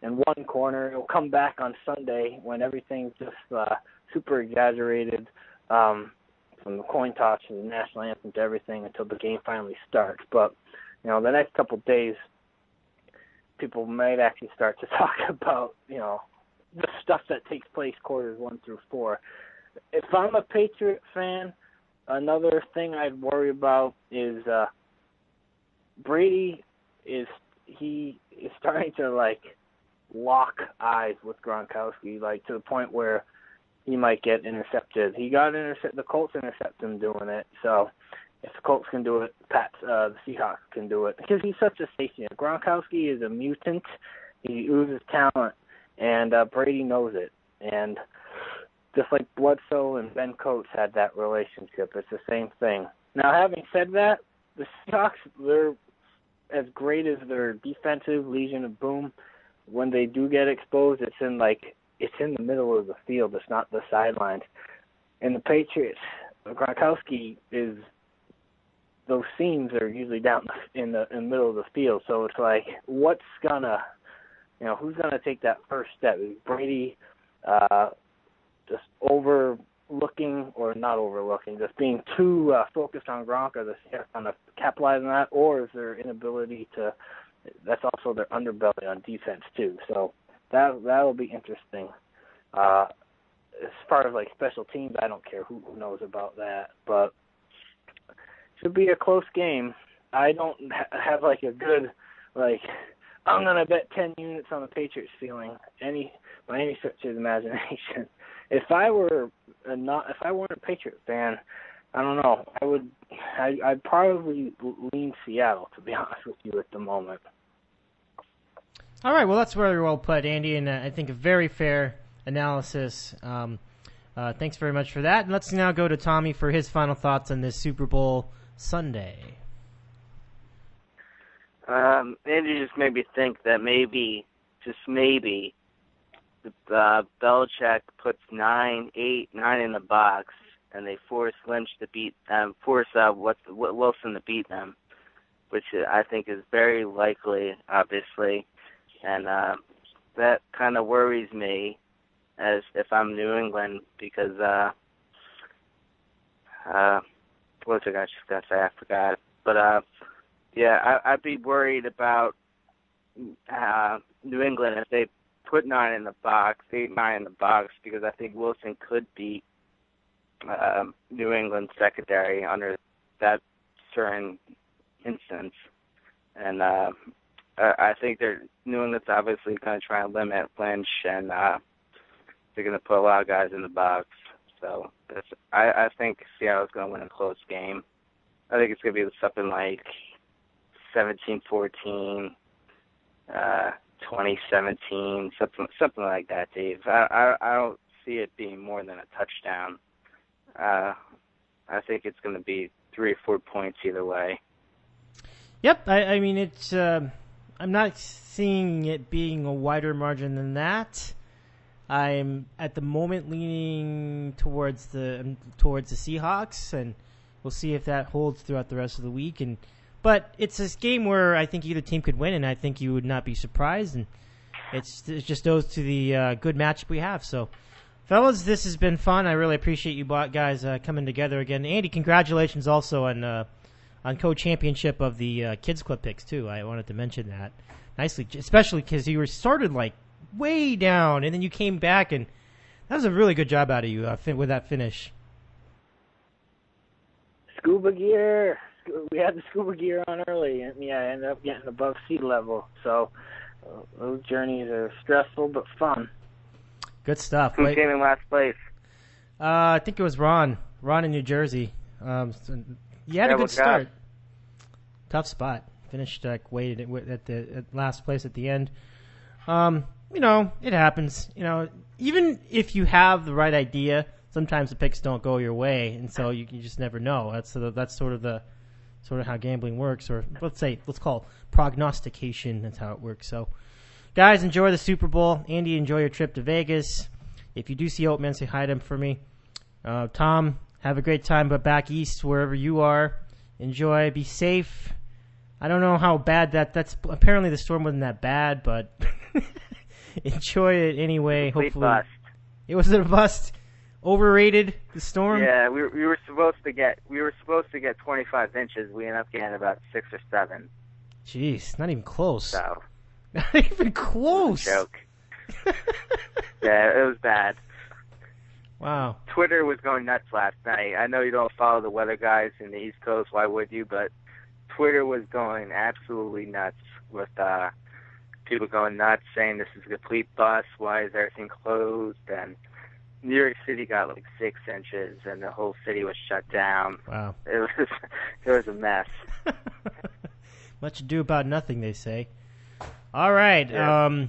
in one corner. It'll come back on Sunday when everything's just super exaggerated, from the coin toss to the national anthem to everything until the game finally starts. But, the next couple of days, people might actually start to talk about, the stuff that takes place quarters 1 through 4. If I'm a Patriot fan, another thing I'd worry about is Brady is starting to lock eyes with Gronkowski, to the point where he might get intercepted. He got intercepted. The Colts intercept him doing it. So if the Colts can do it, the Seahawks can do it, because he's such a safety net. Gronkowski is a mutant. He oozes talent, and Brady knows it. And just like Bledsoe and Ben Coates had that relationship, it's the same thing. Now, having said that, the Seahawks, they're as great as their defensive Legion of Boom, when they do get exposed, it's in the middle of the field. It's not the sidelines. And the Patriots, Gronkowski those seams are usually down in the middle of the field. So it's like, who's gonna take that first step? Is Brady just overlooking, or not overlooking, just being too focused on Gronk, or the Seahawks on to capitalize on that, or is there inability to? That's also their underbelly on defense too. So that'll be interesting. As far as like special teams, I don't care who knows about that, but it should be a close game. I don't have like a good I'm gonna bet 10 units on the Patriots ceiling by any stretch of the imagination. If I weren't a Patriot fan, I don't know. I'd probably lean Seattle, to be honest with you, at the moment. All right, well, that's very well put, Andy, and I think a very fair analysis. Thanks very much for that. And let's now go to Tommy for his final thoughts on this Super Bowl Sunday. Andy just made me think that maybe, just maybe, Belichick puts 9 in the box, and they force Wilson to beat them, which I think is very likely, obviously, and that kind of worries me as if I'm New England, because what was I just gonna say? I forgot, but yeah, I'd be worried about New England if they put 9 in the box, 8-9 in the box, because I think Wilson could beat New England secondary under that certain instance. And I think New England's obviously going to try and limit Lynch, and they're going to put a lot of guys in the box. So I think Seattle's going to win a close game. I think it's going to be something like 17-14, 2017, something like that, Dave. I don't see it being more than a touchdown. I think it's going to be 3 or 4 points either way. Yep, I mean it's. I'm not seeing it being a wider margin than that. I'm at the moment leaning towards the Seahawks, and we'll see if that holds throughout the rest of the week. But it's this game where I think either team could win, and I think you would not be surprised. And it just goes to the good matchup we have. So, fellas, this has been fun. I really appreciate you guys coming together again. Andy, congratulations also on co-championship of the Kids Club picks too. I wanted to mention that nicely, especially because you were started like way down, and then you came back, and that was a really good job out of you with that finish. Scuba gear. We had the scuba gear on early, and I ended up getting above sea level. So those journeys are stressful but fun. Good stuff. Who came in last place? I think it was Ron in New Jersey. You had a good start. Tough spot. Finished waited at last place at the end. It happens. Even if you have the right idea, sometimes the picks don't go your way, and so you just never know. That's sort of how gambling works, or let's call prognostication. That's how it works. So, guys, enjoy the Super Bowl. Andy, enjoy your trip to Vegas. If you do see Oat Man, say hi to him for me. Tom, have a great time, but back east, wherever you are, enjoy. Be safe. I don't know how bad that's. Apparently, the storm wasn't that bad, but enjoy it anyway. Hopefully, bust. It was a bust. Overrated, the storm. Yeah, we were supposed to get 25 inches. We ended up getting about 6 or 7. Jeez, not even close. So, not even close. Joke. Yeah, it was bad. Wow. Twitter was going nuts last night. I know you don't follow the weather guys in the East Coast. Why would you? But Twitter was going absolutely nuts with people going nuts, saying this is a complete bust. Why is everything closed? And New York City got like 6 inches, and the whole city was shut down. Wow. It was a mess. Much ado about nothing, they say. All right. Yeah.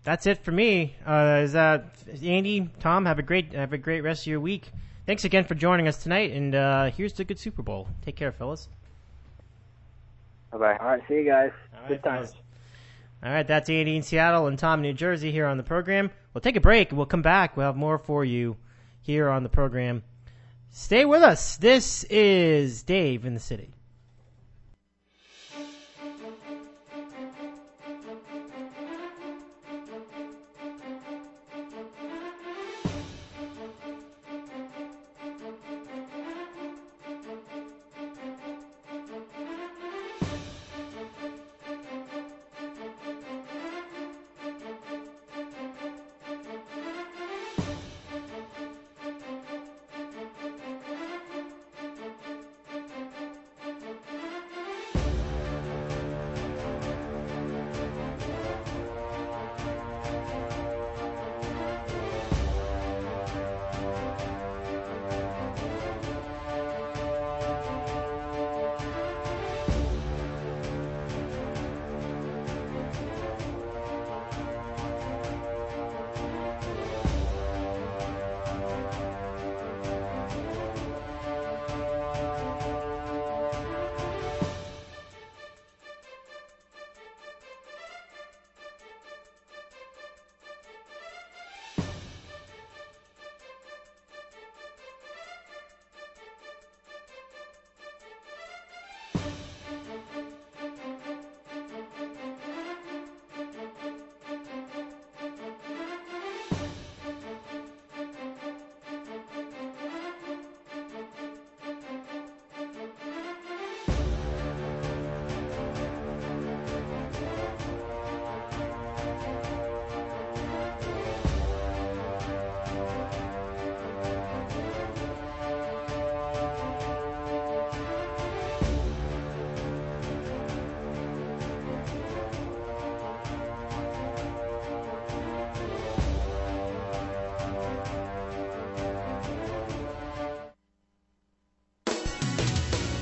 That's it for me. Is that Andy, Tom? Have a great rest of your week. Thanks again for joining us tonight, and here's to a good Super Bowl. Take care, fellas. Bye-bye. All right, see you guys. All right, Good times. fellas. All right, that's Andy in Seattle and Tom in New Jersey here on the program. We'll take a break. We'll come back. We'll have more for you here on the program. Stay with us. This is Dave in the City.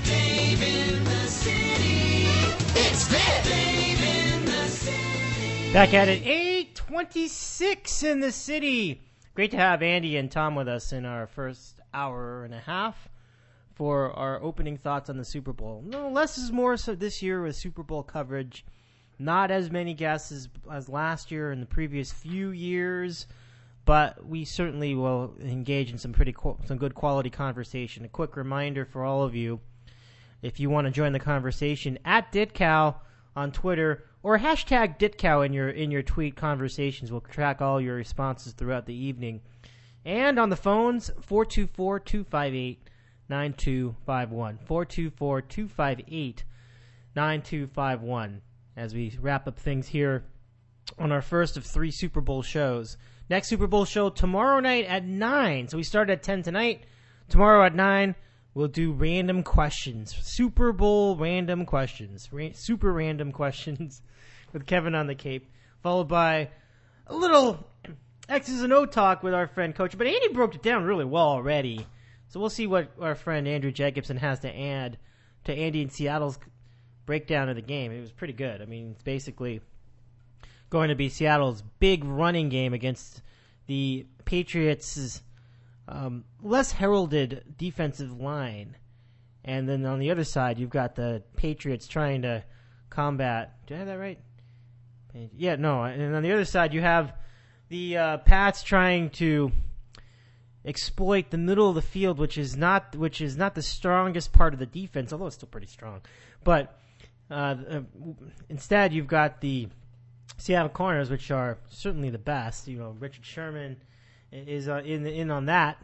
Dave in the City. It's Dave in the City. Back at it, 8:26 in the city. Great to have Andy and Tom with us in our first hour and a half for our opening thoughts on the Super Bowl. No, less is more so this year with Super Bowl coverage. Not as many guests as last year and the previous few years, but we certainly will engage in some some good quality conversation. A quick reminder for all of you, if you want to join the conversation, at DitCow on Twitter or hashtag DitCow in your tweet conversations. We'll track all your responses throughout the evening. And on the phones, 424-258-9251. 424-258-9251. As we wrap up things here on our first of 3 Super Bowl shows. Next Super Bowl show tomorrow night at 9. So we started at 10 tonight. Tomorrow at 9, we'll do random questions. Super Bowl random questions. Super random questions with Kevin on the Cape. Followed by a little X's and O talk with our friend Coach. But Andy broke it down really well already. So we'll see what our friend Andrew Jacobson has to add to Andy in Seattle's breakdown of the game. It was pretty good. I mean, it's basically going to be Seattle's big running game against the Patriots' less heralded defensive line. And then on the other side, you've got the Patriots trying to combat. Do I have that right? Yeah, no. And on the other side, you have the Pats trying to exploit the middle of the field, which is not the strongest part of the defense, although it's still pretty strong. But instead, you've got the Seattle corners, which are certainly the best. You know, Richard Sherman is in on that.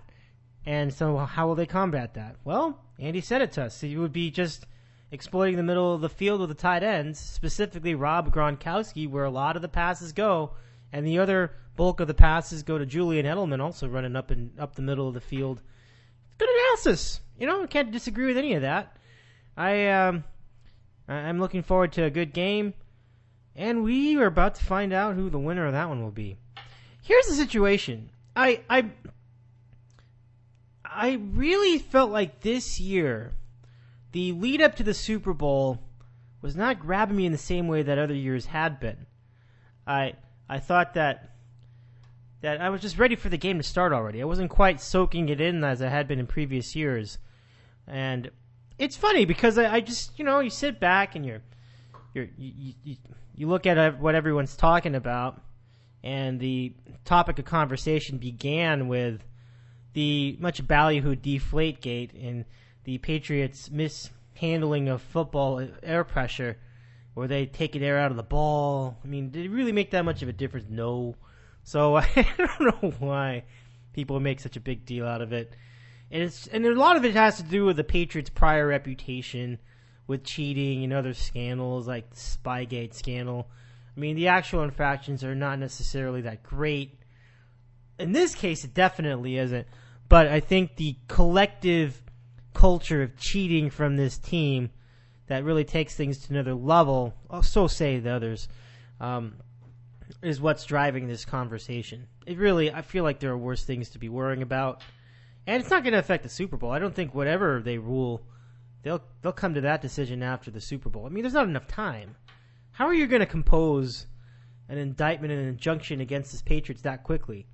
And so how will they combat that? Well, Andy said it to us. It would be just exploiting the middle of the field with the tight ends, specifically Rob Gronkowski, where a lot of the passes go, and the other bulk of the passes go to Julian Edelman, also running up the middle of the field. Good analysis. You know, I can't disagree with any of that. I'm looking forward to a good game, and we are about to find out who the winner of that one will be. Here's the situation. I really felt like this year, the lead up to the Super Bowl was not grabbing me in the same way that other years had been. I thought that I was just ready for the game to start already. I wasn't quite soaking it in as I had been in previous years. And it's funny because I just, you know, you sit back and you look at what everyone's talking about, and the topic of conversation began with the much ballyhooed Deflate Gate and the Patriots' mishandling of football air pressure, where they taking air out of the ball. I mean, did it really make that much of a difference? No. So I don't know why people make such a big deal out of it. And a lot of it has to do with the Patriots' prior reputation with cheating and other scandals like the Spygate scandal. I mean, the actual infractions are not necessarily that great. In this case, it definitely isn't. But I think the collective culture of cheating from this team that really takes things to another level, so say the others, is what's driving this conversation. I feel like there are worse things to be worrying about. And it's not going to affect the Super Bowl. I don't think whatever they rule, they'll come to that decision after the Super Bowl. I mean, there's not enough time. How are you going to compose an indictment and an injunction against the Patriots that quickly?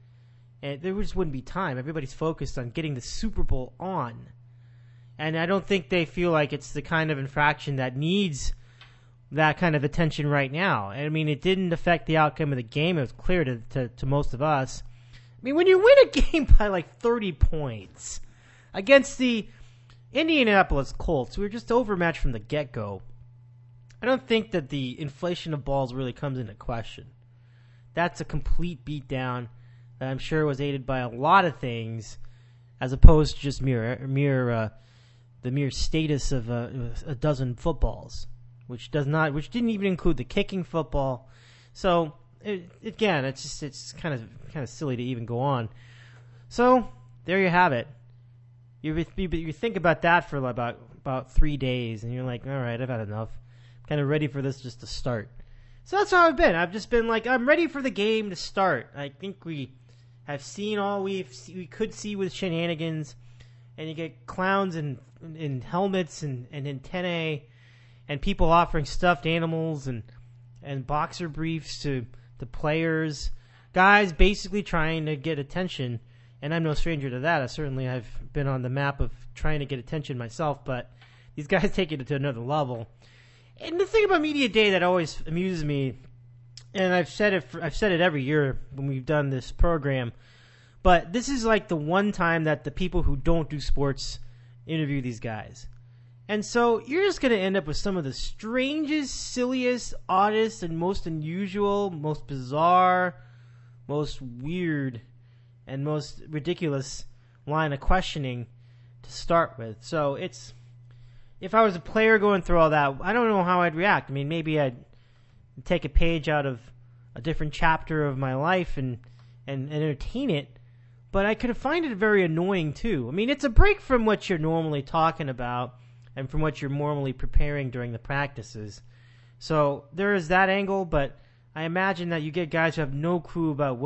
And there just wouldn't be time. Everybody's focused on getting the Super Bowl on. And I don't think they feel like it's the kind of infraction that needs that kind of attention right now. I mean, it didn't affect the outcome of the game. It was clear to most of us. I mean, when you win a game by like 30 points against the Indianapolis Colts, we were just overmatched from the get-go. I don't think that the inflation of balls really comes into question. That's a complete beatdown that I'm sure was aided by a lot of things, as opposed to just the mere status of a dozen footballs, which didn't even include the kicking football. So again, it's kind of silly to even go on. So there you have it. You think about that for about 3 days, and you're like, all right, I've had enough. I'm kind of ready for this just to start. So that's how I've been. I've just been like, I'm ready for the game to start. I think we have seen all we could see with shenanigans, and you get clowns in helmets and antennae, and people offering stuffed animals and boxer briefs to players, guys basically trying to get attention. And I'm no stranger to that. I've been on the map of trying to get attention myself, but these guys take it to another level. And the thing about Media Day that always amuses me, and I've said it every year when we've done this program, but this is like the one time that the people who don't do sports interview these guys. And so you're just going to end up with some of the strangest, silliest, oddest, and most unusual, most bizarre, most weird, and most ridiculous line of questioning to start with. So if I was a player going through all that, I don't know how I'd react. I mean, maybe I'd take a page out of a different chapter of my life and entertain it, but I could find it very annoying too. I mean, it's a break from what you're normally talking about and from what you're normally preparing during the practices. So there is that angle, but I imagine that you get guys who have no clue about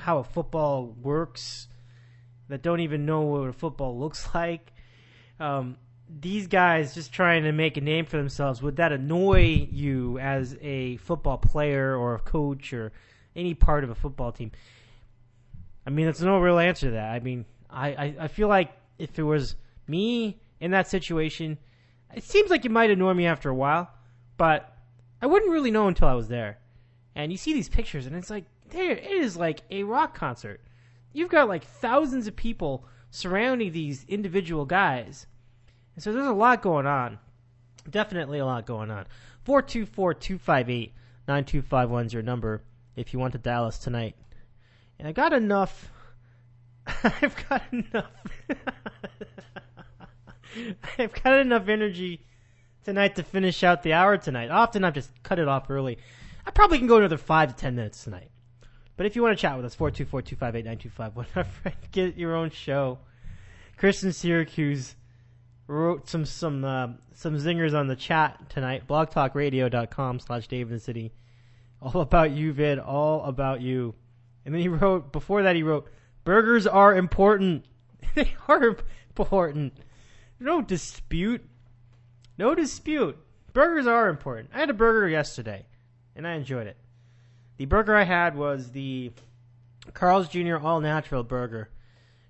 how a football works, that don't even know what a football looks like. These guys just trying to make a name for themselves, would that annoy you as a football player or a coach or any part of a football team? I mean, there's no real answer to that. I mean, I feel like if it was me in that situation, it seems like it might annoy me after a while, but I wouldn't really know until I was there. And you see these pictures, and it's like, it is like a rock concert. You've got like thousands of people surrounding these individual guys. And so there's a lot going on. Definitely a lot going on. 424-258-9251 is your number if you want to dial us tonight. And I've got enough energy tonight to finish out the hour tonight. Often I've just cut it off early. I probably can go another 5 to 10 minutes tonight. But if you want to chat with us, 424-258-9251. Our friend, get your own show. Chris in Syracuse wrote some zingers on the chat tonight. blogtalkradio.com/DaveInTheCity. All about you, vid. All about you. And then he wrote, burgers are important. They are important. No dispute. Burgers are important. I had a burger yesterday, and I enjoyed it. The burger I had was the Carl's Jr. All-Natural Burger.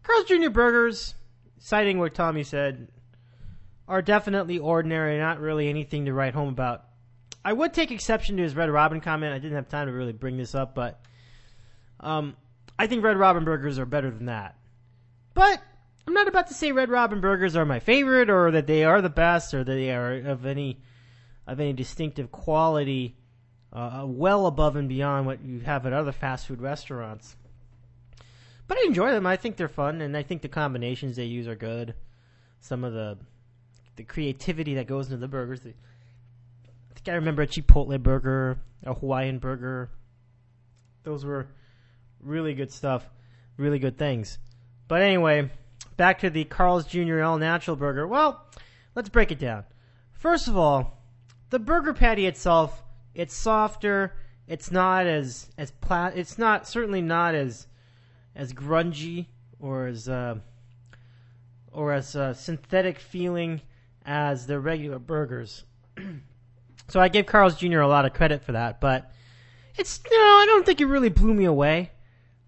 Carl's Jr. burgers, citing what Tommy said, are definitely ordinary, not really anything to write home about. I would take exception to his Red Robin comment. I didn't have time to really bring this up, but I think Red Robin burgers are better than that. But I'm not about to say Red Robin burgers are my favorite, or that they are the best, or that they are of any distinctive quality, well above and beyond what you have at other fast food restaurants. But I enjoy them. I think they're fun, and I think the combinations they use are good. Some of the creativity that goes into the burgers. I think I remember a Chipotle burger, a Hawaiian burger. Those were really good stuff, really good things. But anyway, back to the Carl's Jr. All Natural Burger. Well, let's break it down. First of all, the burger patty itself, it's softer. It's not certainly not as grungy or as synthetic feeling as the regular burgers. So I give Carl's Jr. a lot of credit for that, but I don't think it really blew me away,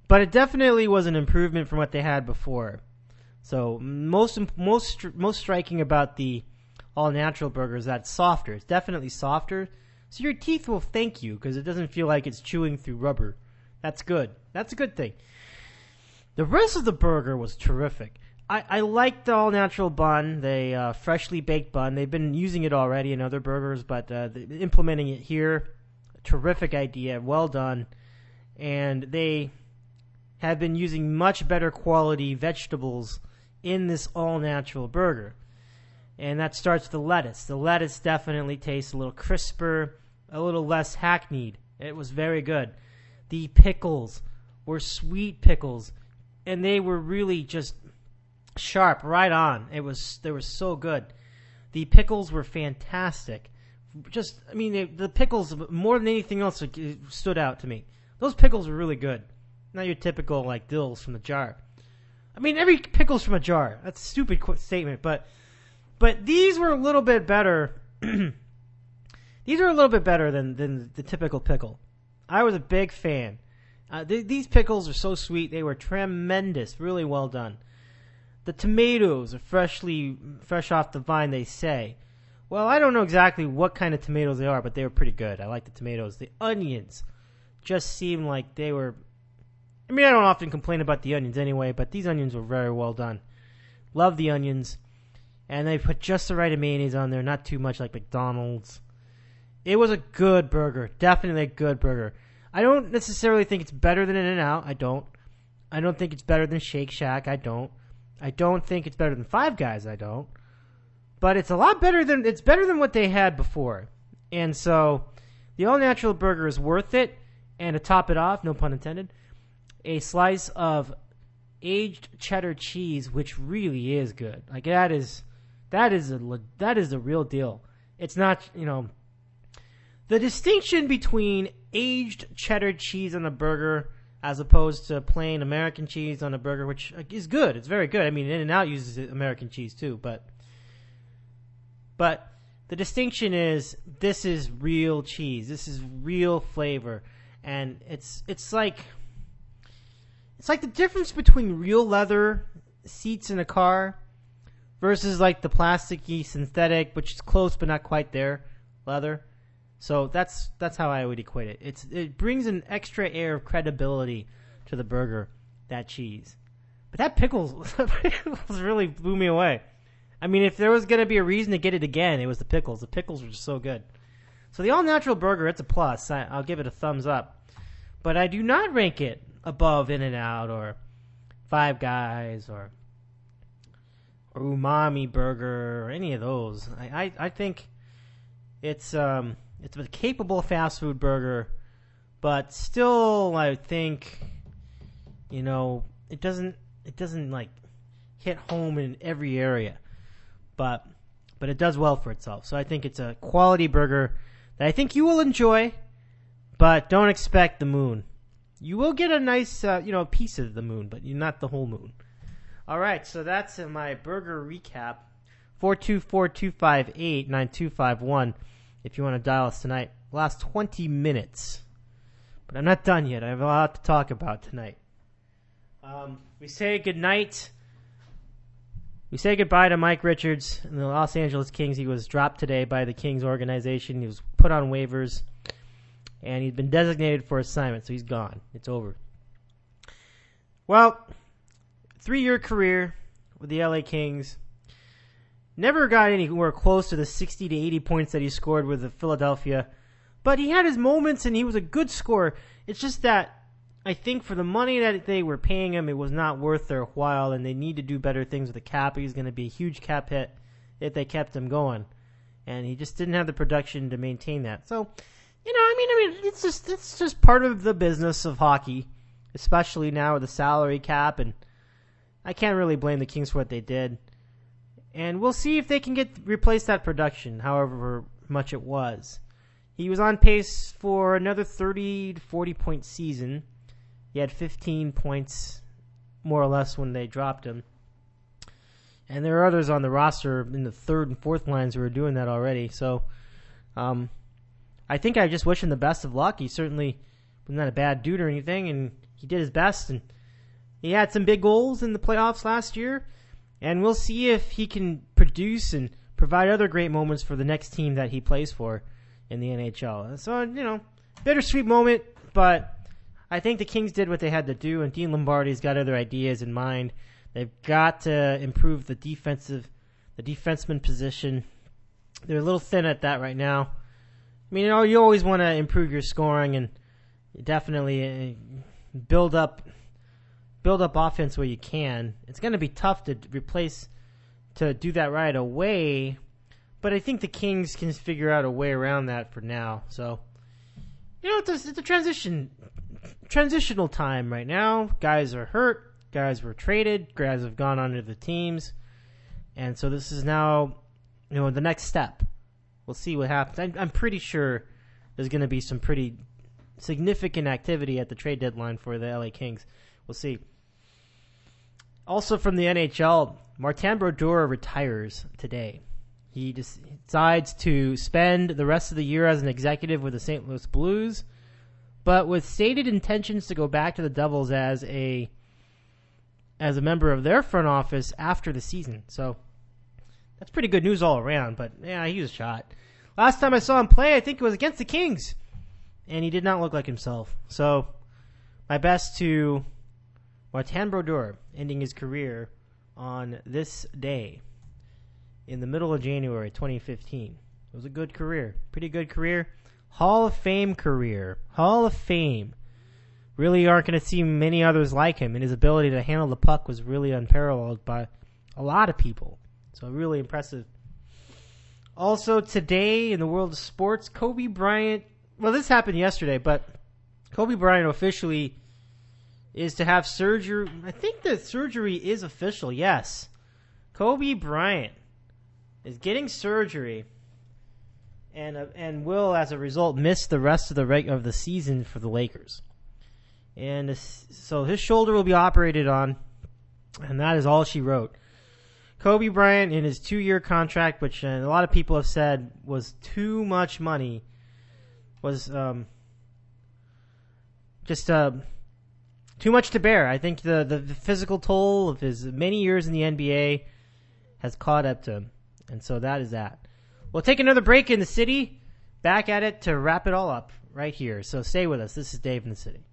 but it definitely was an improvement from what they had before. So most striking about the all natural burger is that it's softer. It's definitely softer. So your teeth will thank you because it doesn't feel like it's chewing through rubber. That's good. That's a good thing. The rest of the burger was terrific. I like the all-natural bun, the freshly baked bun. They've been using it already in other burgers, but implementing it here, terrific idea, well done. And they have been using much better quality vegetables in this all-natural burger. And that starts with the lettuce. The lettuce definitely tastes a little crisper, a little less hackneyed. It was very good. The pickles were sweet pickles, and they were really just sharp, right on. They were so good. The pickles were fantastic. The pickles, more than anything else, stood out to me. Those pickles were really good. Not your typical, dills from the jar. Every pickle's from a jar. That's a stupid statement, but these were a little bit better. These are a little bit better than the typical pickle. I was a big fan. These pickles are so sweet. They were tremendous. Really well done. The tomatoes are fresh off the vine, they say. Well, I don't know exactly what kind of tomatoes they are, but they were pretty good. I like the tomatoes. The onions just seemed like they were... I don't often complain about the onions anyway, but these onions were very well done. Love the onions. And they put just the right mayonnaise on there, not too much like McDonald's. It was a good burger. Definitely a good burger. I don't necessarily think it's better than In-N-Out. I don't think it's better than Shake Shack. I don't think it's better than Five Guys. I don't. But it's better than what they had before. And so the all-natural burger is worth it. And to top it off, no pun intended, a slice of aged cheddar cheese, which really is good. That is the real deal. It's not, the distinction between aged cheddar cheese on a burger as opposed to plain American cheese on a burger, which is good. It's very good. In-N-Out uses American cheese too, but the distinction is this is real cheese. This is real flavor, and it's like the difference between real leather seats in a car versus the plasticky synthetic, which is close but not quite there, leather. So that's how I would equate it. It brings an extra air of credibility to the burger, that cheese. But that pickles really blew me away. If there was going to be a reason to get it again, it was the pickles. The pickles were just so good. So the all-natural burger, it's a plus. I'll give it a thumbs up. But I do not rank it above In-N-Out or Five Guys or Umami Burger or any of those. I think it's a capable fast food burger, but still I think it doesn't hit home in every area, but it does well for itself. So I think it's a quality burger that I think you will enjoy, but don't expect the moon. You will get a nice piece of the moon, but not the whole moon. All right, so that's my burger recap. 424-258-9251 if you want to dial us tonight. Last 20 minutes. But I'm not done yet. I have a lot to talk about tonight. We say goodnight We say goodbye to Mike Richards and the Los Angeles Kings. He was dropped today by the Kings organization. He was put on waivers, and he'd been designated for assignment, so he's gone. It's over. Well, 3-year career with the LA Kings. Never got anywhere close to the 60 to 80 points that he scored with the Philadelphia, but he had his moments, and he was a good scorer. It's just that I think for the money that they were paying him, it was not worth their while, and they need to do better things with the cap. He's going to be a huge cap hit if they kept him going, and he just didn't have the production to maintain that. So, I mean, it's just part of the business of hockey, especially now with the salary cap, and I can't really blame the Kings for what they did. And we'll see if they can replace that production, however much it was. He was on pace for another 30 to 40 point season. He had 15 points, more or less, when they dropped him. And there are others on the roster in the third and fourth lines who are doing that already. So I think I just wish him the best of luck. He certainly was not a bad dude or anything, and he did his best. And he had some big goals in the playoffs last year. And we'll see if he can produce and provide other great moments for the next team that he plays for in the NHL. So, bittersweet moment, but I think the Kings did what they had to do, and Dean Lombardi's got other ideas in mind. They've got to improve the defenseman position. They're a little thin at that right now. I mean, you always want to improve your scoring and definitely build up offense where you can. It's going to be tough to do that right away, but I think the Kings can figure out a way around that for now. So, it's a transitional time right now. Guys are hurt. Guys were traded. Guys have gone on to the teams. And so this is now, the next step. We'll see what happens. I'm pretty sure there's going to be some pretty significant activity at the trade deadline for the LA Kings. We'll see. Also from the NHL, Martin Brodeur retires today. He decides to spend the rest of the year as an executive with the St. Louis Blues, but with stated intentions to go back to the Devils as a member of their front office after the season. So that's pretty good news all around, but yeah, he was shot. Last time I saw him play, I think it was against the Kings, and he did not look like himself. So my best to Martin Brodeur, ending his career on this day in the middle of January 2015. It was a good career, pretty good career. Hall of Fame career. Hall of Fame. Really aren't going to see many others like him, and his ability to handle the puck was really unparalleled by a lot of people. So really impressive. Also today in the world of sports, Kobe Bryant, well, this happened yesterday, but Kobe Bryant officially is to have surgery. I think the surgery is official, yes. Kobe Bryant is getting surgery and will, as a result, miss the rest of the season for the Lakers. And so his shoulder will be operated on, and that is all she wrote. Kobe Bryant, in his 2-year contract, which a lot of people have said was too much money, was too much to bear. I think the physical toll of his many years in the NBA has caught up to him. And so that is that. We'll take another break in the city. Back at it to wrap it all up right here. So stay with us. This is Dave in the City.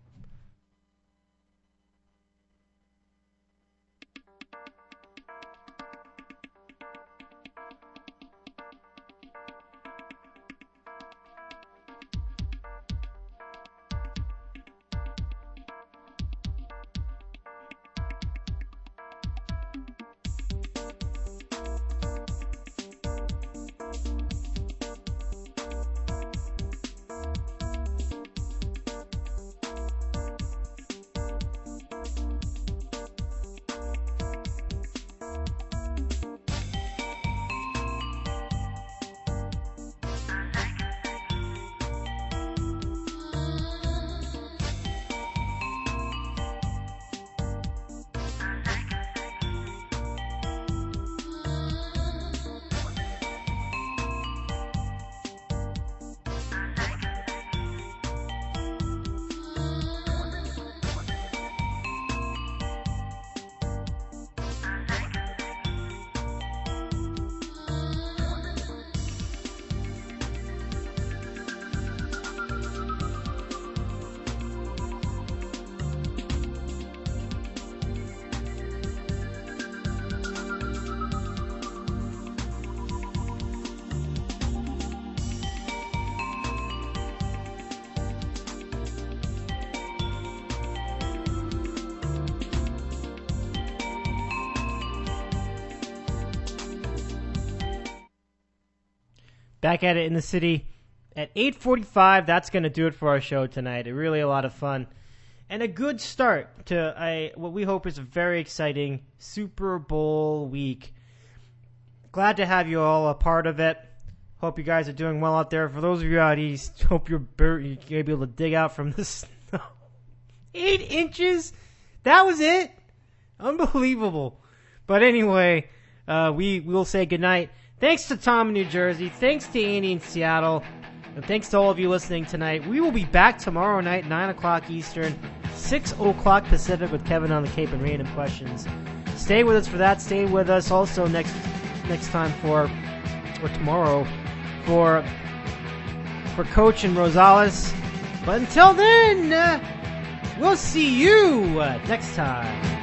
back at it in the city at 8:45. That's going to do it for our show tonight. Really a lot of fun. And a good start to what we hope is a very exciting Super Bowl week. Glad to have you all a part of it. Hope you guys are doing well out there. For those of you out east, hope you're going to be able to dig out from the snow. 8 inches? That was it? Unbelievable. But anyway, we will say goodnight. Thanks to Tom in New Jersey. Thanks to Annie in Seattle. And thanks to all of you listening tonight. We will be back tomorrow night, 9 o'clock Eastern, 6 o'clock Pacific with Kevin on the Cape and Random Questions. Stay with us for that. Stay with us also next time or tomorrow for Coach and Rosales. But until then, we'll see you next time.